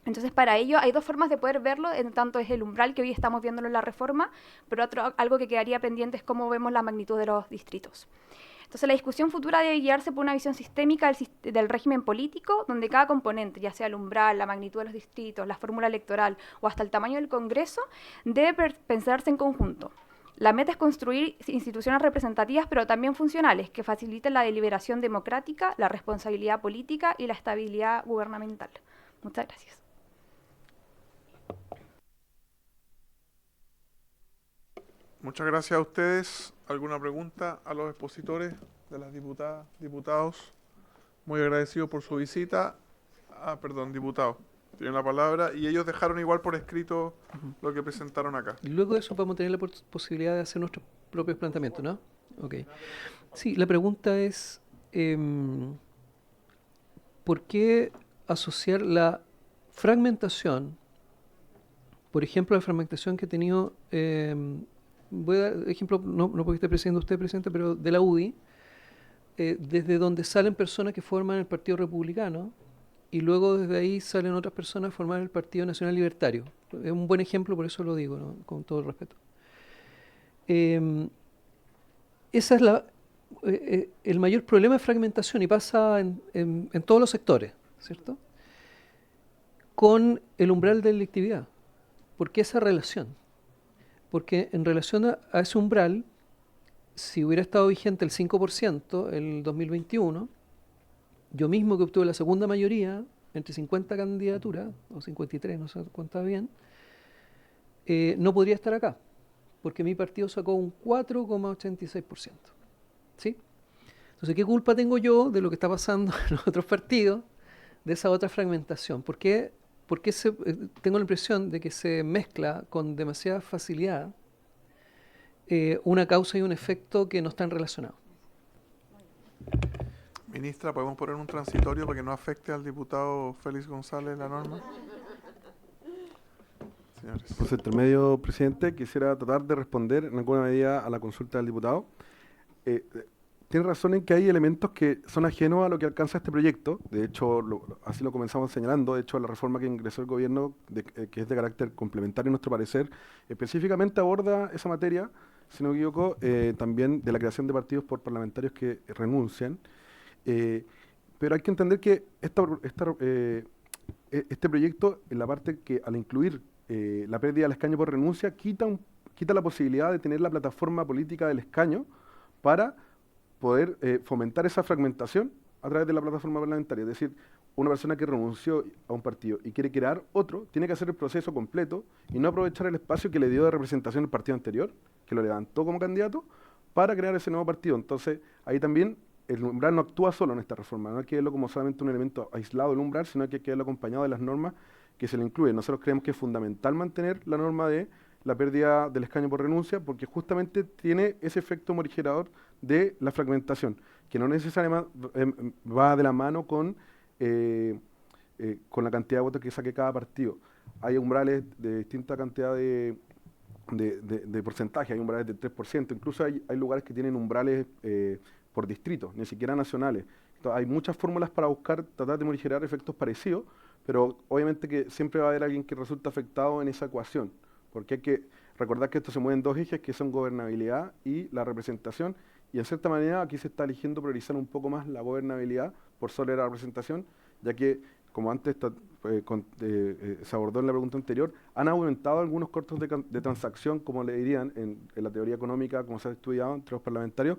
Entonces, para ello hay 2 formas de poder verlo, en tanto es el umbral, que hoy estamos viéndolo en la reforma, pero algo que quedaría pendiente es cómo vemos la magnitud de los distritos. Entonces, la discusión futura debe guiarse por una visión sistémica del régimen político, donde cada componente, ya sea el umbral, la magnitud de los distritos, la fórmula electoral o hasta el tamaño del Congreso, debe pensarse en conjunto. La meta es construir instituciones representativas, pero también funcionales, que faciliten la deliberación democrática, la responsabilidad política y la estabilidad gubernamental. Muchas gracias. Muchas gracias a ustedes. ¿Alguna pregunta a los expositores de las diputadas, diputados? Muy agradecido por su visita. Diputado, tienen la palabra y ellos dejaron igual por escrito lo que presentaron acá. Y luego de eso vamos a tener la posibilidad de hacer nuestros propios planteamientos, ¿no? Ok. Sí, la pregunta es, ¿por qué asociar la fragmentación, por ejemplo, la fragmentación que ha tenido... voy a dar ejemplo, no porque esté presente usted, presidente, pero de la UDI, desde donde salen personas que forman el Partido Republicano y luego desde ahí salen otras personas a formar el Partido Nacional Libertario. Es un buen ejemplo, por eso lo digo, ¿no? Con todo el respeto. Esa es el mayor problema de fragmentación, y pasa en todos los sectores, ¿cierto? Con el umbral de delictividad. ¿Por qué esa relación? Porque en relación a ese umbral, si hubiera estado vigente el 5% el 2021, yo mismo que obtuve la segunda mayoría, entre 50 candidaturas, o 53, no sé cuántas bien, no podría estar acá, porque mi partido sacó un 4,86%. ¿Sí? Entonces, ¿qué culpa tengo yo de lo que está pasando en los otros partidos, de esa otra fragmentación? ¿Por qué tengo la impresión de que se mezcla con demasiada facilidad una causa y un efecto que no están relacionados? Ministra, ¿podemos poner un transitorio para que no afecte al diputado Félix González la norma? Señores. Por su intermedio, presidente, quisiera tratar de responder en alguna medida a la consulta del diputado. Tiene razón en que hay elementos que son ajenos a lo que alcanza este proyecto. De hecho, así lo comenzamos señalando. De hecho, la reforma que ingresó el gobierno, que es de carácter complementario, en nuestro parecer, específicamente aborda esa materia, si no me equivoco, también de la creación de partidos por parlamentarios que renuncian. Pero hay que entender que este proyecto, en la parte que al incluir la pérdida del escaño por renuncia, quita la posibilidad de tener la plataforma política del escaño para poder fomentar esa fragmentación a través de la plataforma parlamentaria. Es decir, una persona que renunció a un partido y quiere crear otro, tiene que hacer el proceso completo y no aprovechar el espacio que le dio de representación el partido anterior, que lo levantó como candidato, para crear ese nuevo partido. Entonces, ahí también el umbral no actúa solo en esta reforma, no hay que verlo como solamente un elemento aislado del umbral, sino que hay que verlo acompañado de las normas que se le incluyen. Nosotros creemos que es fundamental mantener la norma de la pérdida del escaño por renuncia, porque justamente tiene ese efecto morigerador de la fragmentación, que no necesariamente va de la mano con la cantidad de votos que saque cada partido. Hay umbrales de distinta cantidad de porcentaje, hay umbrales del 3%, incluso hay lugares que tienen umbrales por distrito, ni siquiera nacionales. Entonces, hay muchas fórmulas para tratar de morigerar efectos parecidos, pero obviamente que siempre va a haber alguien que resulta afectado en esa ecuación, porque hay que recordar que esto se mueve en dos ejes, que son gobernabilidad y la representación, y en cierta manera aquí se está eligiendo priorizar un poco más la gobernabilidad por sobre la representación, ya que, como antes se abordó en la pregunta anterior, han aumentado algunos costos de transacción, como le dirían en la teoría económica, como se ha estudiado entre los parlamentarios,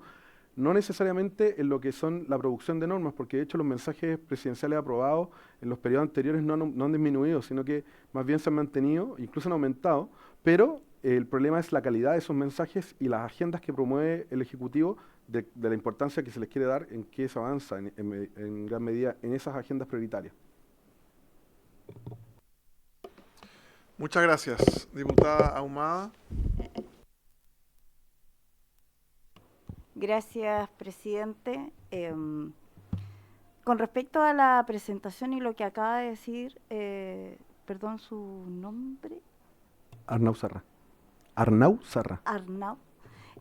no necesariamente en lo que son la producción de normas, porque de hecho los mensajes presidenciales aprobados en los periodos anteriores no han disminuido, sino que más bien se han mantenido, incluso han aumentado, pero el problema es la calidad de esos mensajes y las agendas que promueve el Ejecutivo, de la importancia que se les quiere dar en que se avanza en gran medida en esas agendas prioritarias. Muchas gracias. Diputada Ahumada. Gracias, presidente. Con respecto a la presentación y lo que acaba de decir, perdón, su nombre. Arnau Sarra. Arnau Sarra. Arnau.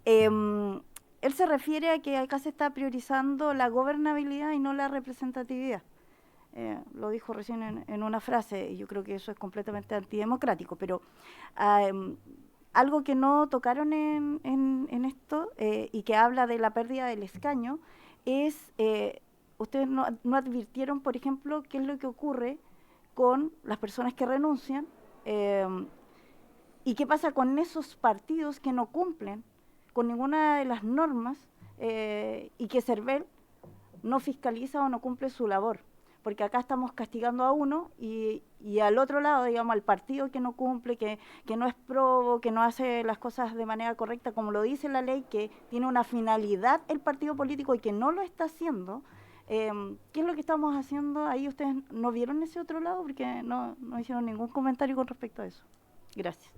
Él se refiere a que acá se está priorizando la gobernabilidad y no la representatividad. Lo dijo recién en una frase, y yo creo que eso es completamente antidemocrático, pero algo que no tocaron en esto y que habla de la pérdida del escaño es, ustedes no advirtieron, por ejemplo, qué es lo que ocurre con las personas que renuncian y qué pasa con esos partidos que no cumplen con ninguna de las normas y que CERVEL no fiscaliza o no cumple su labor. Porque acá estamos castigando a uno y al otro lado, digamos, al partido que no cumple, que no es probo, que no hace las cosas de manera correcta, como lo dice la ley, que tiene una finalidad el partido político y que no lo está haciendo. ¿Qué es lo que estamos haciendo ahí? ¿Ustedes no vieron ese otro lado? Porque no hicieron ningún comentario con respecto a eso. Gracias.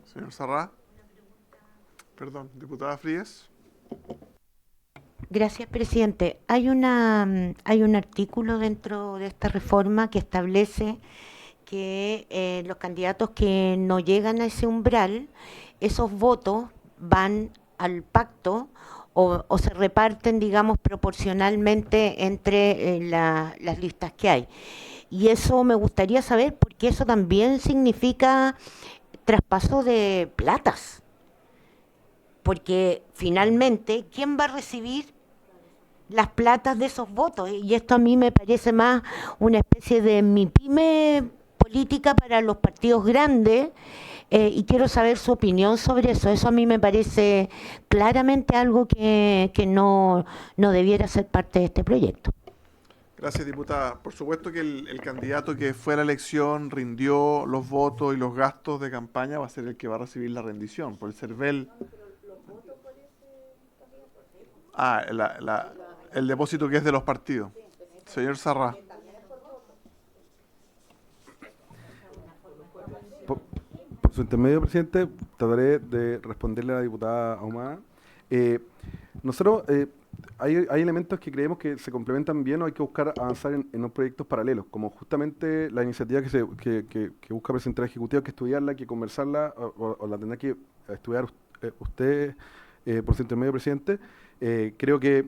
Señor Sarra. Perdón, diputada Fríes. Gracias, presidente. Hay un artículo dentro de esta reforma que establece que los candidatos que no llegan a ese umbral, esos votos van al pacto o se reparten, digamos, proporcionalmente entre las listas que hay. Y eso me gustaría saber, porque eso también significa traspaso de platas, porque finalmente, ¿quién va a recibir las platas de esos votos? Y esto a mí me parece más una especie de MIPYME política para los partidos grandes, y quiero saber su opinión sobre eso. Eso a mí me parece claramente algo que no debiera ser parte de este proyecto. Gracias, diputada. Por supuesto que el candidato que fue a la elección rindió los votos y los gastos de campaña va a ser el que va a recibir la rendición. Por el CERVEL. Ah, el depósito que es de los partidos. Señor Sarra. Por su intermedio, presidente, trataré de responderle a la diputada Ahumada. Nosotros, hay elementos que creemos que se complementan bien o hay que buscar avanzar en unos proyectos paralelos, como justamente la iniciativa que busca presentar el Ejecutivo, que estudiarla, que conversarla, o la tendrá que estudiar usted, por su intermedio, presidente. Creo que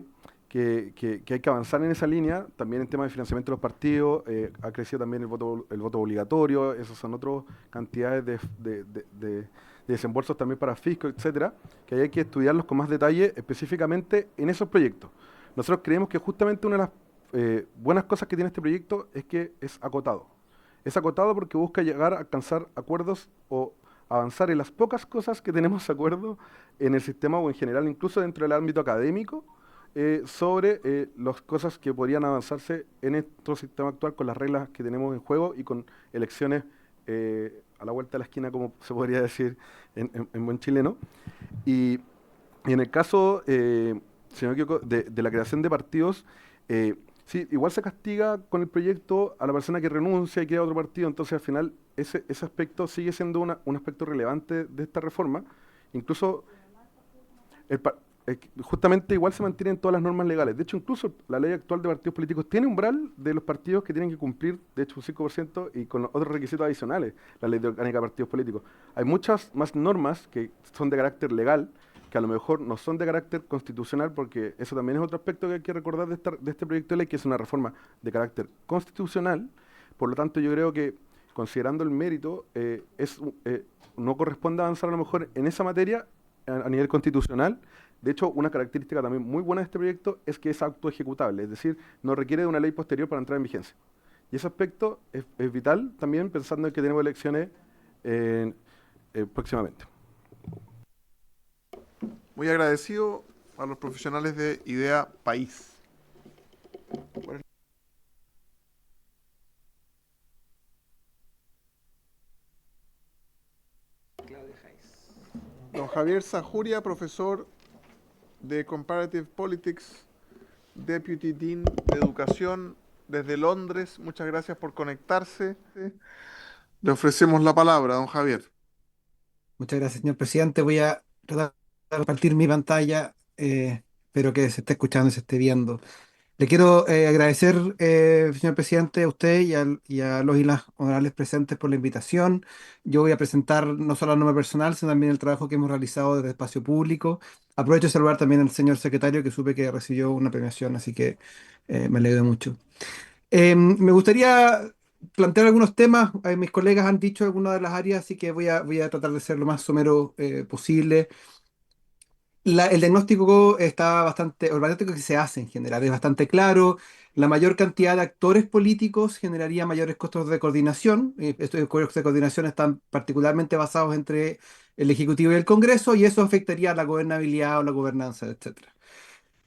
hay que avanzar en esa línea, también en temas de financiamiento de los partidos, ha crecido también el voto obligatorio, esas son otras cantidades de desembolsos también para fisco, etcétera, que hay que estudiarlos con más detalle específicamente en esos proyectos. Nosotros creemos que justamente una de las buenas cosas que tiene este proyecto es que es acotado. Es acotado porque busca llegar a alcanzar acuerdos o avanzar en las pocas cosas que tenemos acuerdo en el sistema o en general, incluso dentro del ámbito académico, sobre las cosas que podrían avanzarse en nuestro sistema actual con las reglas que tenemos en juego y con elecciones a la vuelta de la esquina, como se podría decir en buen chileno. Y en el caso, si no me equivoco, de la creación de partidos, sí, igual se castiga con el proyecto a la persona que renuncia y crea otro partido, entonces al final ese aspecto sigue siendo un aspecto relevante de esta reforma. Incluso justamente igual se mantienen todas las normas legales. De hecho, incluso la ley actual de partidos políticos tiene umbral de los partidos que tienen que cumplir, de hecho, un 5% y con otros requisitos adicionales, la ley de orgánica de partidos políticos. Hay muchas más normas que son de carácter legal, que a lo mejor no son de carácter constitucional, porque eso también es otro aspecto que hay que recordar de este proyecto de ley, que es una reforma de carácter constitucional. Por lo tanto, yo creo que, considerando el mérito, no corresponde avanzar a lo mejor en esa materia a nivel constitucional. De hecho, una característica también muy buena de este proyecto es que es autoejecutable, es decir, no requiere de una ley posterior para entrar en vigencia. Y ese aspecto es vital también pensando en que tenemos elecciones próximamente. Muy agradecido a los profesionales de Idea País. Don Javier Sajuria, profesor de Comparative Politics, Deputy Dean de Educación desde Londres. Muchas gracias por conectarse. Le ofrecemos la palabra, don Javier. Muchas gracias, señor presidente. Voy a tratar de compartir mi pantalla. Espero que se esté escuchando y se esté viendo. Le quiero agradecer, señor presidente, a usted y a los y las honorables presentes por la invitación. Yo voy a presentar no solo el nombre personal, sino también el trabajo que hemos realizado desde Espacio Público. Aprovecho de saludar también al señor secretario, que supe que recibió una premiación, así que me alegro mucho. Me gustaría plantear algunos temas. Mis colegas han dicho algunas de las áreas, así que voy a tratar de ser lo más somero posible. El diagnóstico está bastante, o el diagnóstico que se hace en general es bastante claro. La mayor cantidad de actores políticos generaría mayores costos de coordinación. Estos costos de coordinación están particularmente basados entre el Ejecutivo y el Congreso, y eso afectaría la gobernabilidad o la gobernanza, etcétera.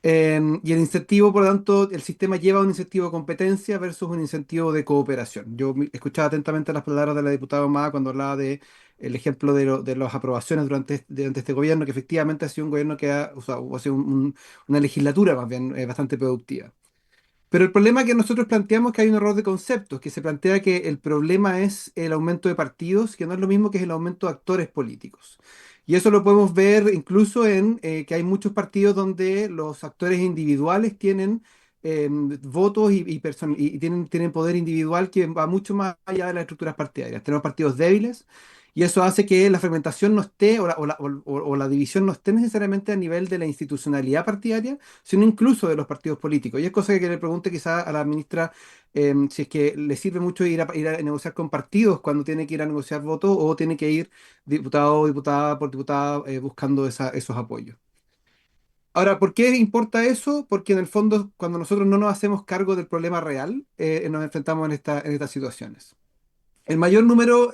Y el incentivo, por lo tanto, el sistema lleva un incentivo de competencia versus un incentivo de cooperación. Yo escuchaba atentamente las palabras de la diputada Ahumada cuando hablaba de el ejemplo de las aprobaciones durante este gobierno, que efectivamente ha sido un gobierno que ha sido una legislatura más bien bastante productiva. Pero el problema que nosotros planteamos es que hay un error de conceptos, que se plantea que el problema es el aumento de partidos, que no es lo mismo que es el aumento de actores políticos. Y eso lo podemos ver incluso en que hay muchos partidos donde los actores individuales tienen votos y tienen poder individual que va mucho más allá de las estructuras partidarias. Tenemos partidos débiles y eso hace que la fragmentación no esté o la división no esté necesariamente a nivel de la institucionalidad partidaria, sino incluso de los partidos políticos. Y es cosa que le pregunte quizá a la ministra si es que le sirve mucho ir a negociar con partidos cuando tiene que ir a negociar votos o tiene que ir diputado o diputada por diputada buscando esos apoyos. Ahora, ¿por qué importa eso? Porque en el fondo, cuando nosotros no nos hacemos cargo del problema real, nos enfrentamos en estas situaciones. El mayor número,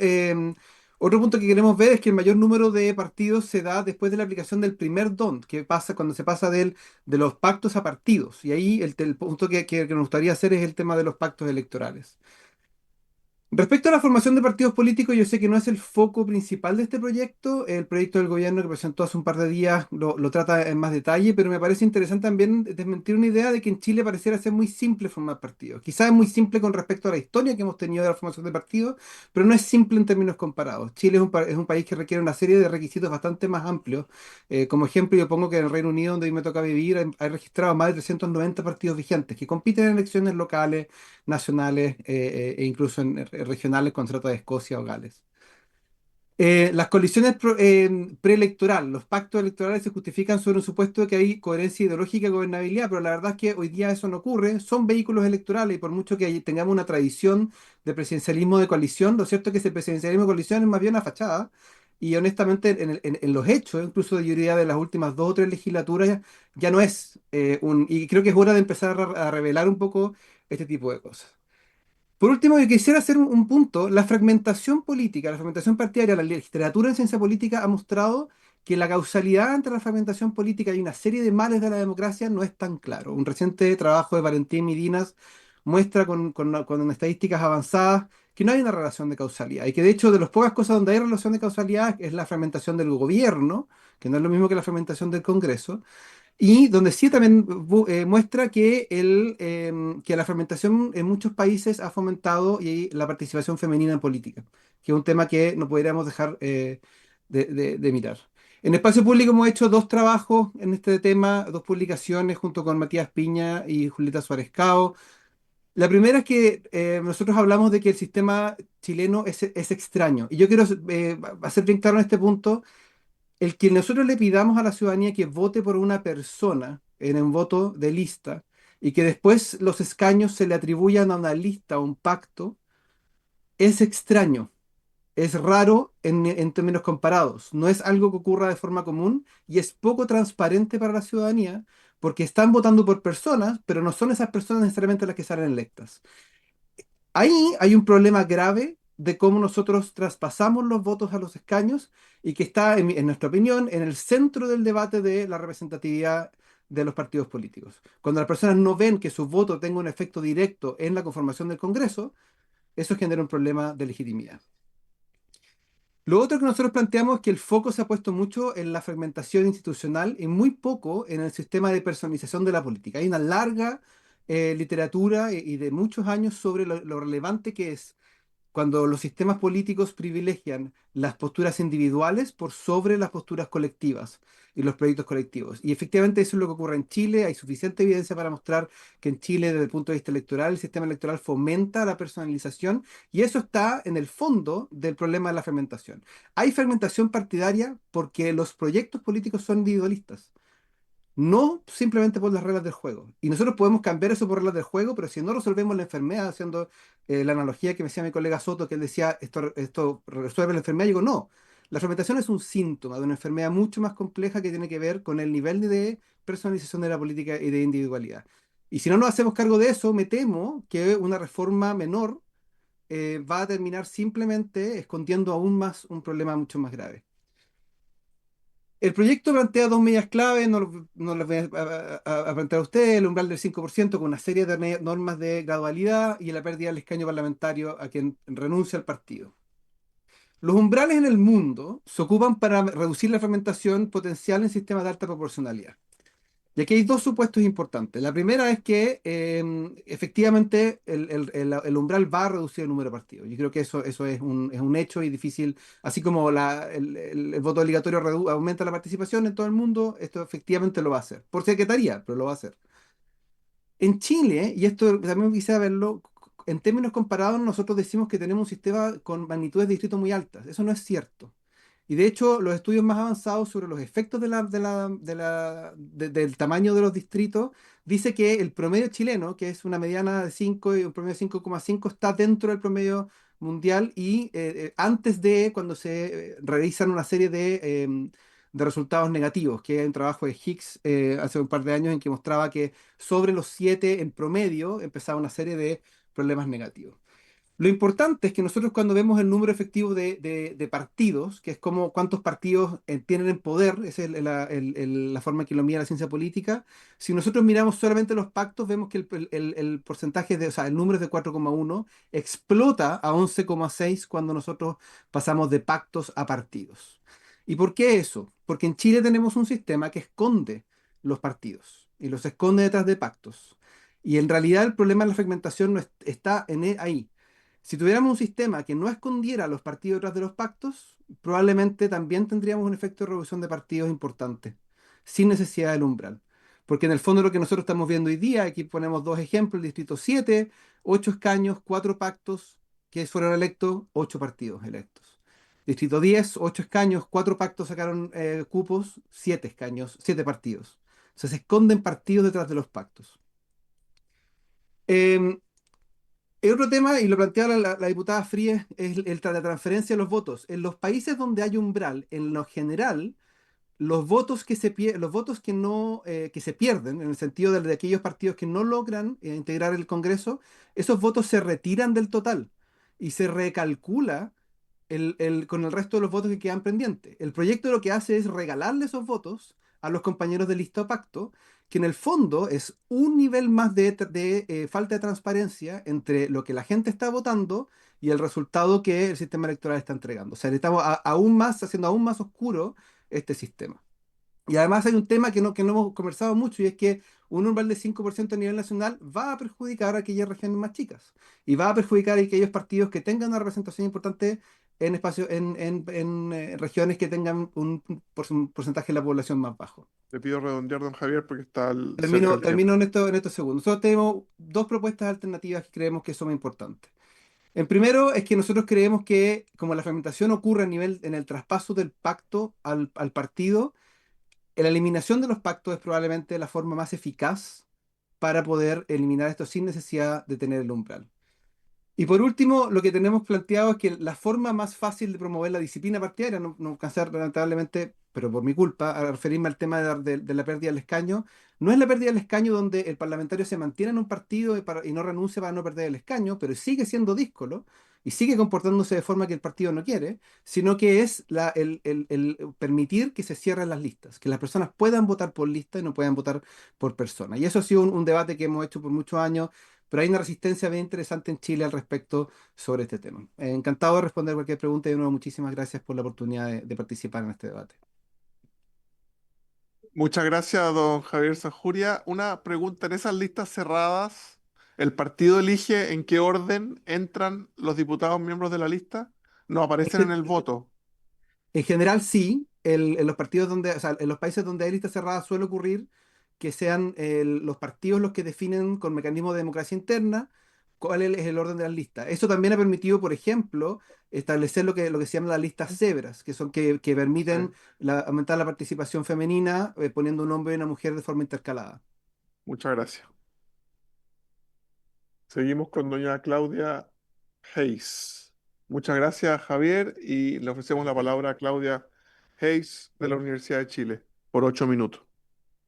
otro punto que queremos ver es que el mayor número de partidos se da después de la aplicación del primer DONT, que pasa cuando se pasa de los pactos a partidos. Y ahí el punto que nos gustaría hacer es el tema de los pactos electorales. Respecto a la formación de partidos políticos, yo sé que no es el foco principal de este proyecto. El proyecto del gobierno que presentó hace un par de días lo trata en más detalle, pero me parece interesante también desmentir una idea de que en Chile pareciera ser muy simple formar partidos. Quizás es muy simple con respecto a la historia que hemos tenido de la formación de partidos, pero no es simple en términos comparados. Chile es un país que requiere una serie de requisitos bastante más amplios. Como ejemplo, yo pongo que en el Reino Unido, donde a mí me toca vivir, hay registrado más de 390 partidos vigentes que compiten en elecciones locales, nacionales e incluso en regionales con trata de Escocia o Gales. Las colisiones preelectorales, los pactos electorales se justifican sobre un supuesto de que hay coherencia ideológica y gobernabilidad, pero la verdad es que hoy día eso no ocurre. Son vehículos electorales y por mucho que tengamos una tradición de presidencialismo de coalición, lo cierto es que ese presidencialismo de coalición es más bien una fachada. Y honestamente, en los hechos, incluso yo diría de las últimas 2 o 3 legislaturas, ya no es y creo que es hora de empezar a revelar un poco este tipo de cosas. Por último, yo quisiera hacer un punto. La fragmentación política, la fragmentación partidaria, la literatura en ciencia política ha mostrado que la causalidad entre la fragmentación política y una serie de males de la democracia no es tan claro. Un reciente trabajo de Valentín Midinas muestra con estadísticas avanzadas que no hay una relación de causalidad y que de hecho de las pocas cosas donde hay relación de causalidad es la fragmentación del gobierno, que no es lo mismo que la fragmentación del Congreso. Y donde sí también muestra que la fermentación en muchos países ha fomentado la participación femenina en política, que es un tema que no podríamos dejar de mirar. En espacio público hemos hecho 2 trabajos en este tema, 2 publicaciones junto con Matías Piña y Julieta Suárez Cao. La primera es que nosotros hablamos de que el sistema chileno es extraño. Y yo quiero hacer bien claro en este punto el que nosotros le pidamos a la ciudadanía que vote por una persona en un voto de lista y que después los escaños se le atribuyan a una lista, a un pacto, es extraño, es raro en términos comparados, no es algo que ocurra de forma común y es poco transparente para la ciudadanía porque están votando por personas, pero no son esas personas necesariamente las que salen electas. Ahí hay un problema grave de cómo nosotros traspasamos los votos a los escaños y que está, en nuestra opinión, en el centro del debate de la representatividad de los partidos políticos. Cuando las personas no ven que su voto tenga un efecto directo en la conformación del Congreso, eso genera un problema de legitimidad. Lo otro que nosotros planteamos es que el foco se ha puesto mucho en la fragmentación institucional y muy poco en el sistema de personalización de la política. Hay una larga literatura y de muchos años sobre lo relevante que es cuando los sistemas políticos privilegian las posturas individuales por sobre las posturas colectivas y los proyectos colectivos. Y efectivamente eso es lo que ocurre en Chile. Hay suficiente evidencia para mostrar que en Chile, desde el punto de vista electoral, el sistema electoral fomenta la personalización y eso está en el fondo del problema de la fragmentación. Hay fragmentación partidaria porque los proyectos políticos son individualistas. No simplemente por las reglas del juego. Y nosotros podemos cambiar eso por reglas del juego, pero si no resolvemos la enfermedad, haciendo la analogía que me decía mi colega Soto, que él decía, esto resuelve la enfermedad, yo digo, no. La fermentación es un síntoma de una enfermedad mucho más compleja que tiene que ver con el nivel de personalización de la política y de individualidad. Y si no nos hacemos cargo de eso, me temo que una reforma menor va a terminar simplemente escondiendo aún más un problema mucho más grave. El proyecto plantea 2 medidas clave, no las voy a plantear a ustedes, el umbral del 5% con una serie de normas de gradualidad y la pérdida del escaño parlamentario a quien renuncia al partido. Los umbrales en el mundo se ocupan para reducir la fragmentación potencial en sistemas de alta proporcionalidad. Y aquí hay 2 supuestos importantes. La primera es que efectivamente el umbral va a reducir el número de partidos. Yo creo que eso es un hecho y difícil. Así como el voto obligatorio aumenta la participación en todo el mundo, esto efectivamente lo va a hacer. Por secretaría, pero lo va a hacer. En Chile, y esto también quisiera verlo, en términos comparados, nosotros decimos que tenemos un sistema con magnitudes de distrito muy altas. Eso no es cierto. Y de hecho, los estudios más avanzados sobre los efectos del tamaño de los distritos dice que el promedio chileno, que es una mediana de 5 y un promedio de 5,5, está dentro del promedio mundial y antes de cuando se revisan una serie de resultados negativos, que hay un trabajo de Higgs hace un par de años en que mostraba que sobre los 7 en promedio empezaba una serie de problemas negativos. Lo importante es que nosotros cuando vemos el número efectivo de partidos, que es como cuántos partidos tienen en poder, esa es la forma en que lo mide la ciencia política, si nosotros miramos solamente los pactos, vemos que el porcentaje, o sea, el número es de 4,1, explota a 11,6 cuando nosotros pasamos de pactos a partidos. ¿Y por qué eso? Porque en Chile tenemos un sistema que esconde los partidos y los esconde detrás de pactos. Y en realidad el problema de la fragmentación no está ahí. Si tuviéramos un sistema que no escondiera los partidos detrás de los pactos, probablemente también tendríamos un efecto de reducción de partidos importante, sin necesidad del umbral. Porque en el fondo lo que nosotros estamos viendo hoy día, aquí ponemos 2 ejemplos, el distrito 7, 8 escaños, 4 pactos que fueron electos, 8 partidos electos. Distrito 10, 8 escaños, 4 pactos sacaron cupos, 7 escaños, 7 partidos. O sea, se esconden partidos detrás de los pactos. Otro tema, y lo planteaba la diputada Fríes, es la transferencia de los votos. En los países donde hay umbral, en lo general, los votos que se pierden, en el sentido de aquellos partidos que no logran integrar el Congreso, esos votos se retiran del total y se recalcula con el resto de los votos que quedan pendientes. El proyecto lo que hace es regalarle esos votos a los compañeros de lista o pacto, que en el fondo es un nivel más de falta de transparencia entre lo que la gente está votando y el resultado que el sistema electoral está entregando. O sea, le estamos haciendo aún más oscuro este sistema. Y además hay un tema que no hemos conversado mucho, y es que un umbral de 5% a nivel nacional va a perjudicar a aquellas regiones más chicas y va a perjudicar a aquellos partidos que tengan una representación importante en regiones que tengan un porcentaje de la población más bajo. Le pido redondear, don Javier, porque está Termino en estos segundos. Nosotros tenemos 2 propuestas alternativas que creemos que son importantes. En primero es que nosotros creemos que como la fragmentación ocurre en el traspaso del pacto al partido, la eliminación de los pactos es probablemente la forma más eficaz para poder eliminar esto sin necesidad de tener el umbral. Y por último, lo que tenemos planteado es que la forma más fácil de promover la disciplina partidaria, no alcancé lamentablemente, pero por mi culpa, a referirme al tema de la pérdida del escaño, no es la pérdida del escaño donde el parlamentario se mantiene en un partido y no renuncia para no perder el escaño, pero sigue siendo díscolo y sigue comportándose de forma que el partido no quiere, sino que es el permitir que se cierren las listas, que las personas puedan votar por lista y no puedan votar por persona. Y eso ha sido un debate que hemos hecho por muchos años, pero hay una resistencia bien interesante en Chile al respecto sobre este tema. Encantado de responder cualquier pregunta y de nuevo muchísimas gracias por la oportunidad de participar en este debate. Muchas gracias, don Javier Sanjuria. Una pregunta, en esas listas cerradas, ¿el partido elige en qué orden entran los diputados miembros de la lista? ¿No aparecen en el voto? En general sí, en los partidos donde, o sea, en los países donde hay listas cerradas suele ocurrir que sean los partidos los que definen con mecanismos de democracia interna cuál es el orden de las listas. Eso también ha permitido, por ejemplo, establecer lo que se llama las listas cebras, que son que permiten aumentar la participación femenina poniendo un hombre y una mujer de forma intercalada. Muchas gracias. Seguimos con doña Claudia Hayes. Muchas gracias, Javier, y le ofrecemos la palabra a Claudia Hayes de la Universidad de Chile por 8 minutos.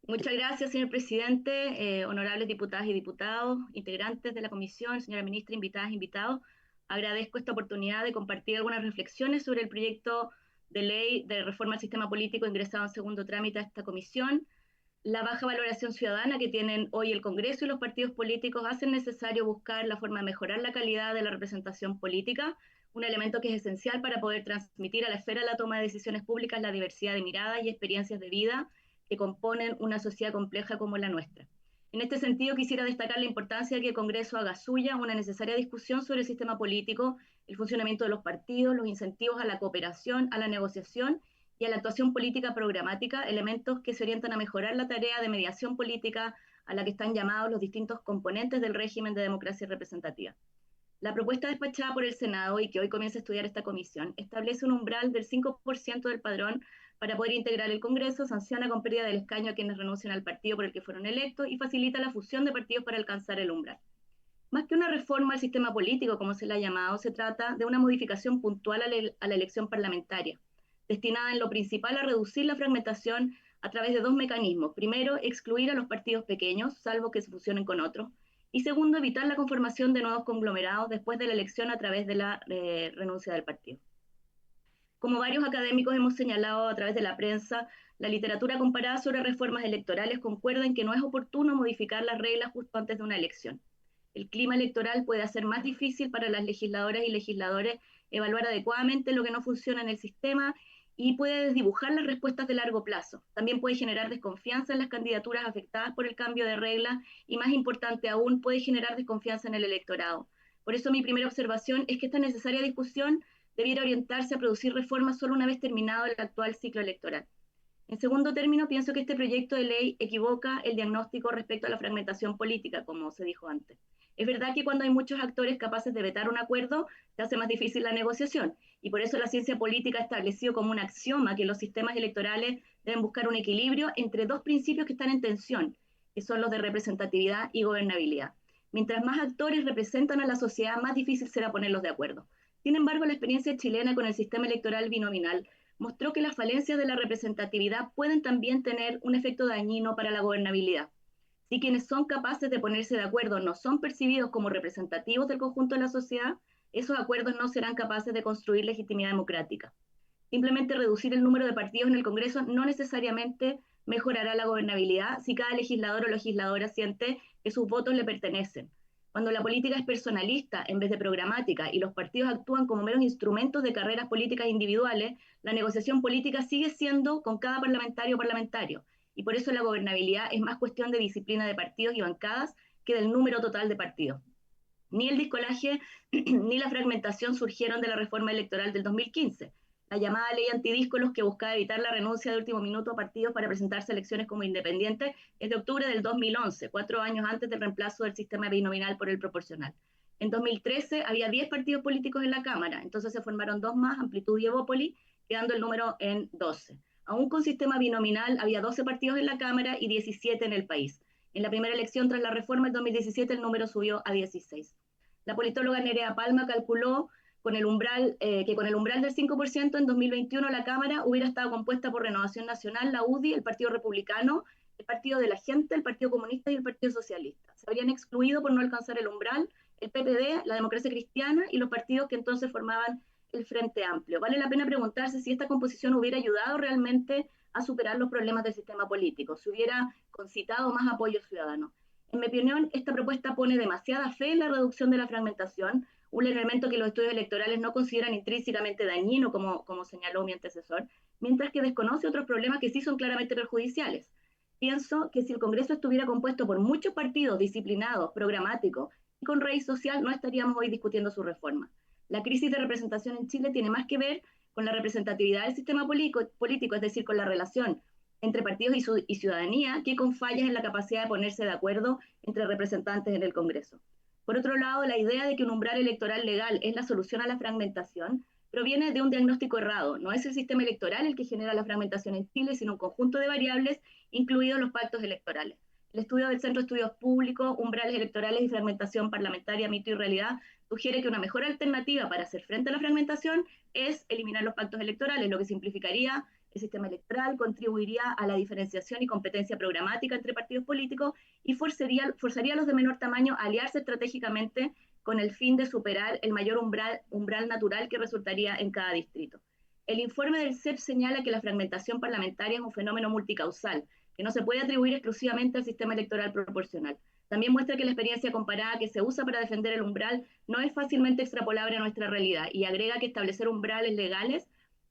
Muchas gracias, señor presidente, honorables diputadas y diputados, integrantes de la comisión, señora ministra, invitadas e invitados. Agradezco esta oportunidad de compartir algunas reflexiones sobre el proyecto de ley de reforma al sistema político ingresado en segundo trámite a esta comisión. La baja valoración ciudadana que tienen hoy el Congreso y los partidos políticos hacen necesario buscar la forma de mejorar la calidad de la representación política, un elemento que es esencial para poder transmitir a la esfera de la toma de decisiones públicas la diversidad de miradas y experiencias de vida que componen una sociedad compleja como la nuestra. En este sentido, quisiera destacar la importancia de que el Congreso haga suya una necesaria discusión sobre el sistema político, el funcionamiento de los partidos, los incentivos a la cooperación, a la negociación y a la actuación política programática, elementos que se orientan a mejorar la tarea de mediación política, a la que están llamados los distintos componentes del régimen de democracia representativa. La propuesta despachada por el Senado y que hoy comienza a estudiar esta comisión establece un umbral del 5% del padrón para poder integrar el Congreso, sanciona con pérdida del escaño a quienes renuncian al partido por el que fueron electos y facilita la fusión de partidos para alcanzar el umbral. Más que una reforma al sistema político, como se le ha llamado, se trata de una modificación puntual a la elección parlamentaria, destinada en lo principal a reducir la fragmentación a través de dos mecanismos. Primero, excluir a los partidos pequeños, salvo que se fusionen con otros. Y segundo, evitar la conformación de nuevos conglomerados después de la elección a través de la renuncia del partido. Como varios académicos hemos señalado a través de la prensa, la literatura comparada sobre reformas electorales concuerda en que no es oportuno modificar las reglas justo antes de una elección. El clima electoral puede hacer más difícil para las legisladoras y legisladores evaluar adecuadamente lo que no funciona en el sistema y puede desdibujar las respuestas de largo plazo. También puede generar desconfianza en las candidaturas afectadas por el cambio de reglas y, más importante aún, puede generar desconfianza en el electorado. Por eso mi primera observación es que esta necesaria discusión debiera orientarse a producir reformas solo una vez terminado el actual ciclo electoral. En segundo término, pienso que este proyecto de ley equivoca el diagnóstico respecto a la fragmentación política, como se dijo antes. Es verdad que cuando hay muchos actores capaces de vetar un acuerdo, se hace más difícil la negociación, y por eso la ciencia política ha establecido como un axioma que los sistemas electorales deben buscar un equilibrio entre dos principios que están en tensión, que son los de representatividad y gobernabilidad. Mientras más actores representan a la sociedad, más difícil será ponerlos de acuerdo. Sin embargo, la experiencia chilena con el sistema electoral binominal mostró que las falencias de la representatividad pueden también tener un efecto dañino para la gobernabilidad. Si quienes son capaces de ponerse de acuerdo no son percibidos como representativos del conjunto de la sociedad, esos acuerdos no serán capaces de construir legitimidad democrática. Simplemente reducir el número de partidos en el Congreso no necesariamente mejorará la gobernabilidad si cada legislador o legisladora siente que sus votos le pertenecen. Cuando la política es personalista en vez de programática y los partidos actúan como meros instrumentos de carreras políticas individuales, la negociación política sigue siendo con cada parlamentario o parlamentario. Y por eso la gobernabilidad es más cuestión de disciplina de partidos y bancadas que del número total de partidos. Ni el discolaje ni la fragmentación surgieron de la reforma electoral del 2015. La llamada ley antidíscolos, que buscaba evitar la renuncia de último minuto a partidos para presentarse a elecciones como independientes, es de octubre del 2011, 4 años antes del reemplazo del sistema binominal por el proporcional. En 2013 había 10 partidos políticos en la Cámara, entonces se formaron 2 más, Amplitud y Evópoli, quedando el número en 12. Aún con sistema binominal había 12 partidos en la Cámara y 17 en el país. En la primera elección tras la reforma del 2017 el número subió a 16. La politóloga Nerea Palma calculó que con el umbral del 5% en 2021 la Cámara hubiera estado compuesta por Renovación Nacional, la UDI, el Partido Republicano, el Partido de la Gente, el Partido Comunista y el Partido Socialista. Se habrían excluido por no alcanzar el umbral el PPD, la Democracia Cristiana y los partidos que entonces formaban el Frente Amplio. Vale la pena preguntarse si esta composición hubiera ayudado realmente a superar los problemas del sistema político, si hubiera concitado más apoyo ciudadano. En mi opinión, esta propuesta pone demasiada fe en la reducción de la fragmentación, un elemento que los estudios electorales no consideran intrínsecamente dañino, como señaló mi antecesor, mientras que desconoce otros problemas que sí son claramente perjudiciales. Pienso que si el Congreso estuviera compuesto por muchos partidos disciplinados, programáticos y con raíz social, no estaríamos hoy discutiendo su reforma. La crisis de representación en Chile tiene más que ver con la representatividad del sistema político, es decir, con la relación entre partidos y ciudadanía, que con fallas en la capacidad de ponerse de acuerdo entre representantes en el Congreso. Por otro lado, la idea de que un umbral electoral legal es la solución a la fragmentación proviene de un diagnóstico errado. No es el sistema electoral el que genera la fragmentación en Chile, sino un conjunto de variables, incluidos los pactos electorales. El estudio del Centro de Estudios Públicos, Umbrales Electorales y Fragmentación Parlamentaria, Mito y Realidad, sugiere que una mejor alternativa para hacer frente a la fragmentación es eliminar los pactos electorales, lo que simplificaría el sistema electoral, contribuiría a la diferenciación y competencia programática entre partidos políticos y forzaría a los de menor tamaño a aliarse estratégicamente con el fin de superar el mayor umbral natural que resultaría en cada distrito. El informe del CEP señala que la fragmentación parlamentaria es un fenómeno multicausal, que no se puede atribuir exclusivamente al sistema electoral proporcional. También muestra que la experiencia comparada que se usa para defender el umbral no es fácilmente extrapolable a nuestra realidad y agrega que establecer umbrales legales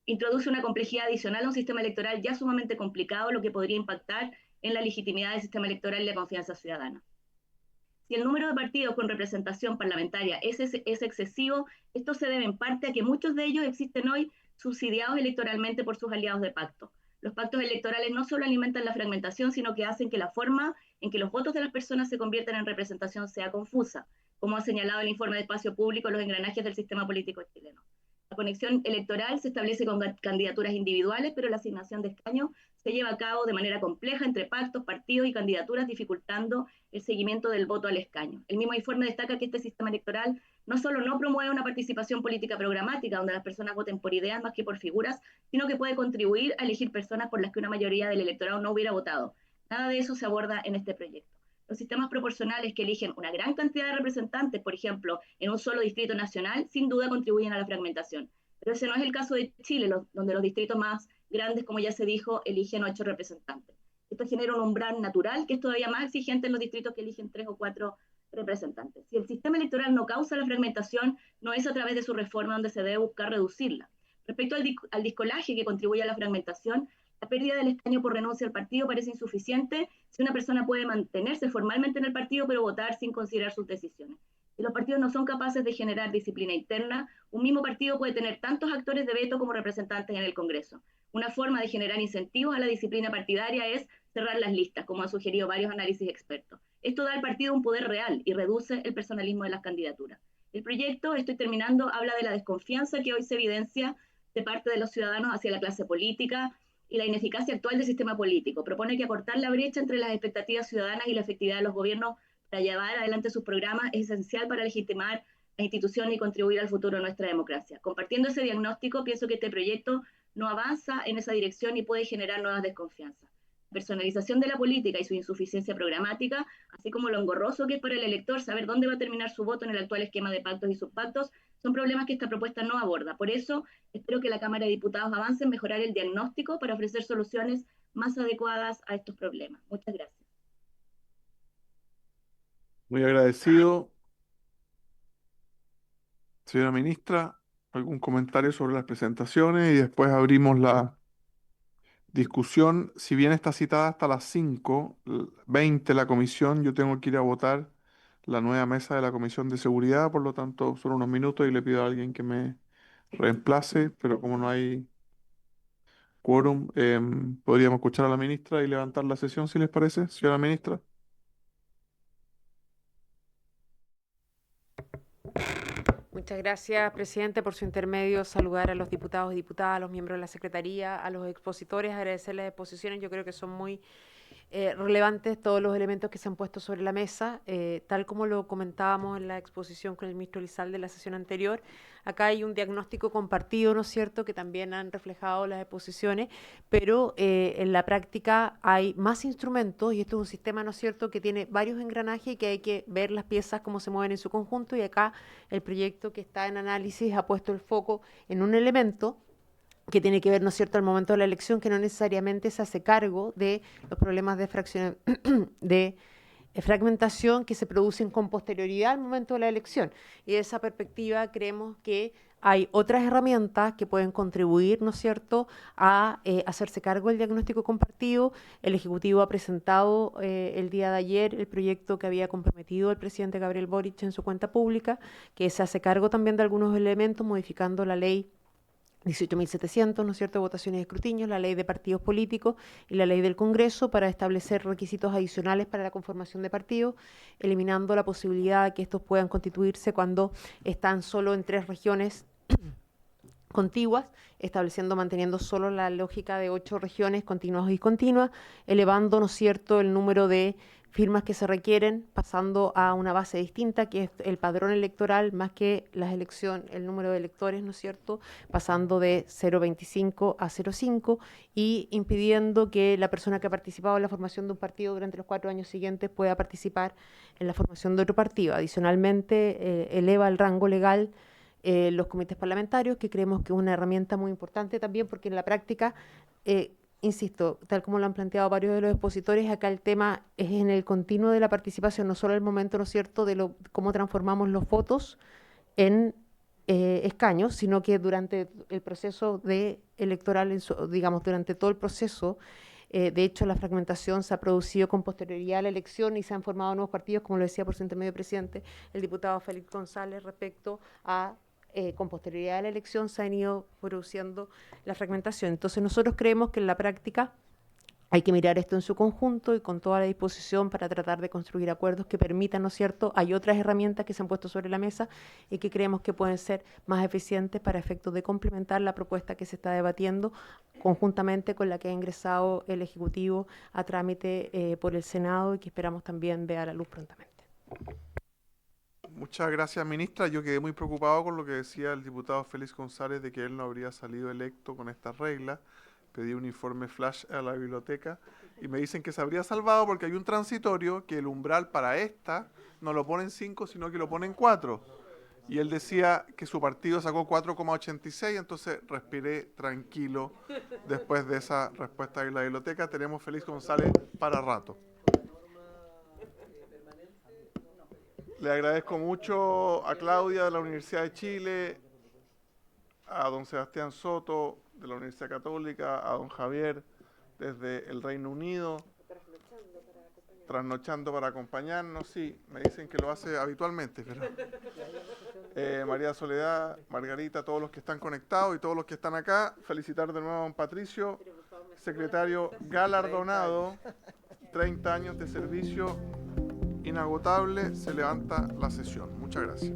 introduce una complejidad adicional a un sistema electoral ya sumamente complicado, lo que podría impactar en la legitimidad del sistema electoral y la confianza ciudadana. Si el número de partidos con representación parlamentaria es excesivo, esto se debe en parte a que muchos de ellos existen hoy subsidiados electoralmente por sus aliados de pacto. Los pactos electorales no solo alimentan la fragmentación, sino que hacen que la forma en que los votos de las personas se conviertan en representación sea confusa, como ha señalado el informe de Espacio Público, los engranajes del sistema político chileno. La conexión electoral se establece con candidaturas individuales, pero la asignación de escaños se lleva a cabo de manera compleja entre pactos, partidos y candidaturas, dificultando el seguimiento del voto al escaño. El mismo informe destaca que este sistema electoral no solo no promueve una participación política programática, donde las personas voten por ideas más que por figuras, sino que puede contribuir a elegir personas por las que una mayoría del electorado no hubiera votado. Nada de eso se aborda en este proyecto. Los sistemas proporcionales que eligen una gran cantidad de representantes, por ejemplo, en un solo distrito nacional, sin duda contribuyen a la fragmentación. Pero ese no es el caso de Chile, donde los distritos más grandes, como ya se dijo, eligen 8 representantes. Esto genera un umbral natural que es todavía más exigente en los distritos que eligen 3 o 4 representantes. Si el sistema electoral no causa la fragmentación, no es a través de su reforma donde se debe buscar reducirla. Respecto al discolaje que contribuye a la fragmentación, la pérdida del escaño por renuncia al partido parece insuficiente si una persona puede mantenerse formalmente en el partido pero votar sin considerar sus decisiones. Si los partidos no son capaces de generar disciplina interna, un mismo partido puede tener tantos actores de veto como representantes en el Congreso. Una forma de generar incentivos a la disciplina partidaria es cerrar las listas, como han sugerido varios análisis expertos. Esto da al partido un poder real y reduce el personalismo de las candidaturas. El proyecto, estoy terminando, habla de la desconfianza que hoy se evidencia de parte de los ciudadanos hacia la clase política y la ineficacia actual del sistema político. Propone que acortar la brecha entre las expectativas ciudadanas y la efectividad de los gobiernos para llevar adelante sus programas es esencial para legitimar las instituciones y contribuir al futuro de nuestra democracia. Compartiendo ese diagnóstico, pienso que este proyecto no avanza en esa dirección y puede generar nuevas desconfianzas. La personalización de la política y su insuficiencia programática, así como lo engorroso que es para el elector saber dónde va a terminar su voto en el actual esquema de pactos y subpactos, son problemas que esta propuesta no aborda. Por eso, espero que la Cámara de Diputados avance en mejorar el diagnóstico para ofrecer soluciones más adecuadas a estos problemas. Muchas gracias. Muy agradecido. Señora ministra, ¿algún comentario sobre las presentaciones? Y después abrimos la discusión. Si bien está citada hasta las 5:20 la comisión, yo tengo que ir a votar la nueva mesa de la Comisión de Seguridad, por lo tanto son unos minutos y le pido a alguien que me reemplace, pero como no hay quórum, podríamos escuchar a la ministra y levantar la sesión, si les parece, señora ministra. Muchas gracias, presidente, por su intermedio. Saludar a los diputados y diputadas, a los miembros de la Secretaría, a los expositores, agradecer las exposiciones. Yo creo que son muy relevantes todos los elementos que se han puesto sobre la mesa, tal como lo comentábamos en la exposición con el ministro Lizalde de la sesión anterior. Acá hay un diagnóstico compartido, ¿no es cierto?, que también han reflejado las exposiciones, pero en la práctica hay más instrumentos y esto es un sistema, ¿no es cierto?, que tiene varios engranajes y que hay que ver las piezas cómo se mueven en su conjunto, y acá el proyecto que está en análisis ha puesto el foco en un elemento que tiene que ver, ¿no es cierto?, al momento de la elección, que no necesariamente se hace cargo de los problemas de fragmentación que se producen con posterioridad al momento de la elección. Y de esa perspectiva creemos que hay otras herramientas que pueden contribuir, ¿no es cierto?, a hacerse cargo del diagnóstico compartido. El Ejecutivo ha presentado el día de ayer el proyecto que había comprometido el presidente Gabriel Boric en su cuenta pública, que se hace cargo también de algunos elementos, modificando la ley 18.700, ¿no es cierto?, votaciones y escrutinios, la ley de partidos políticos y la ley del Congreso para establecer requisitos adicionales para la conformación de partidos, eliminando la posibilidad de que estos puedan constituirse cuando están solo en 3 regiones contiguas, manteniendo solo la lógica de 8 regiones continuas y discontinuas, elevando, ¿no es cierto?, el número de firmas que se requieren, pasando a una base distinta, que es el padrón electoral, más que el número de electores, ¿no es cierto?, pasando de 0,25 a 0,5 y impidiendo que la persona que ha participado en la formación de un partido durante los 4 años siguientes pueda participar en la formación de otro partido. Adicionalmente, eleva el rango legal los comités parlamentarios, que creemos que es una herramienta muy importante también, porque en la práctica, insisto, tal como lo han planteado varios de los expositores, acá el tema es en el continuo de la participación, no solo el momento, ¿no es cierto?, de cómo transformamos los votos en escaños, sino que durante el proceso electoral, digamos, durante todo el proceso. De hecho, la fragmentación se ha producido con posterioridad a la elección y se han formado nuevos partidos, como lo decía por su intermedio presidente el diputado Félix González, respecto a con posterioridad a la elección se han ido produciendo la fragmentación. Entonces nosotros creemos que en la práctica hay que mirar esto en su conjunto y con toda la disposición para tratar de construir acuerdos que permitan, ¿no es cierto? Hay otras herramientas que se han puesto sobre la mesa y que creemos que pueden ser más eficientes para efectos de complementar la propuesta que se está debatiendo conjuntamente con la que ha ingresado el Ejecutivo a trámite por el Senado y que esperamos también vea la luz prontamente. Muchas gracias, ministra. Yo quedé muy preocupado con lo que decía el diputado Félix González de que él no habría salido electo con estas reglas. Pedí un informe flash a la biblioteca y me dicen que se habría salvado porque hay un transitorio que el umbral para esta no lo pone en 5, sino que lo pone en 4. Y él decía que su partido sacó 4,86, entonces respiré tranquilo después de esa respuesta de la biblioteca. Tenemos Félix González para rato. Le agradezco mucho a Claudia de la Universidad de Chile, a don Sebastián Soto de la Universidad Católica, a don Javier desde el Reino Unido, trasnochando para acompañarnos. Sí, me dicen que lo hace habitualmente, pero María Soledad, Margarita, todos los que están conectados y todos los que están acá, felicitar de nuevo a don Patricio, secretario galardonado, 30 años de servicio inagotable. Se levanta la sesión. Muchas gracias.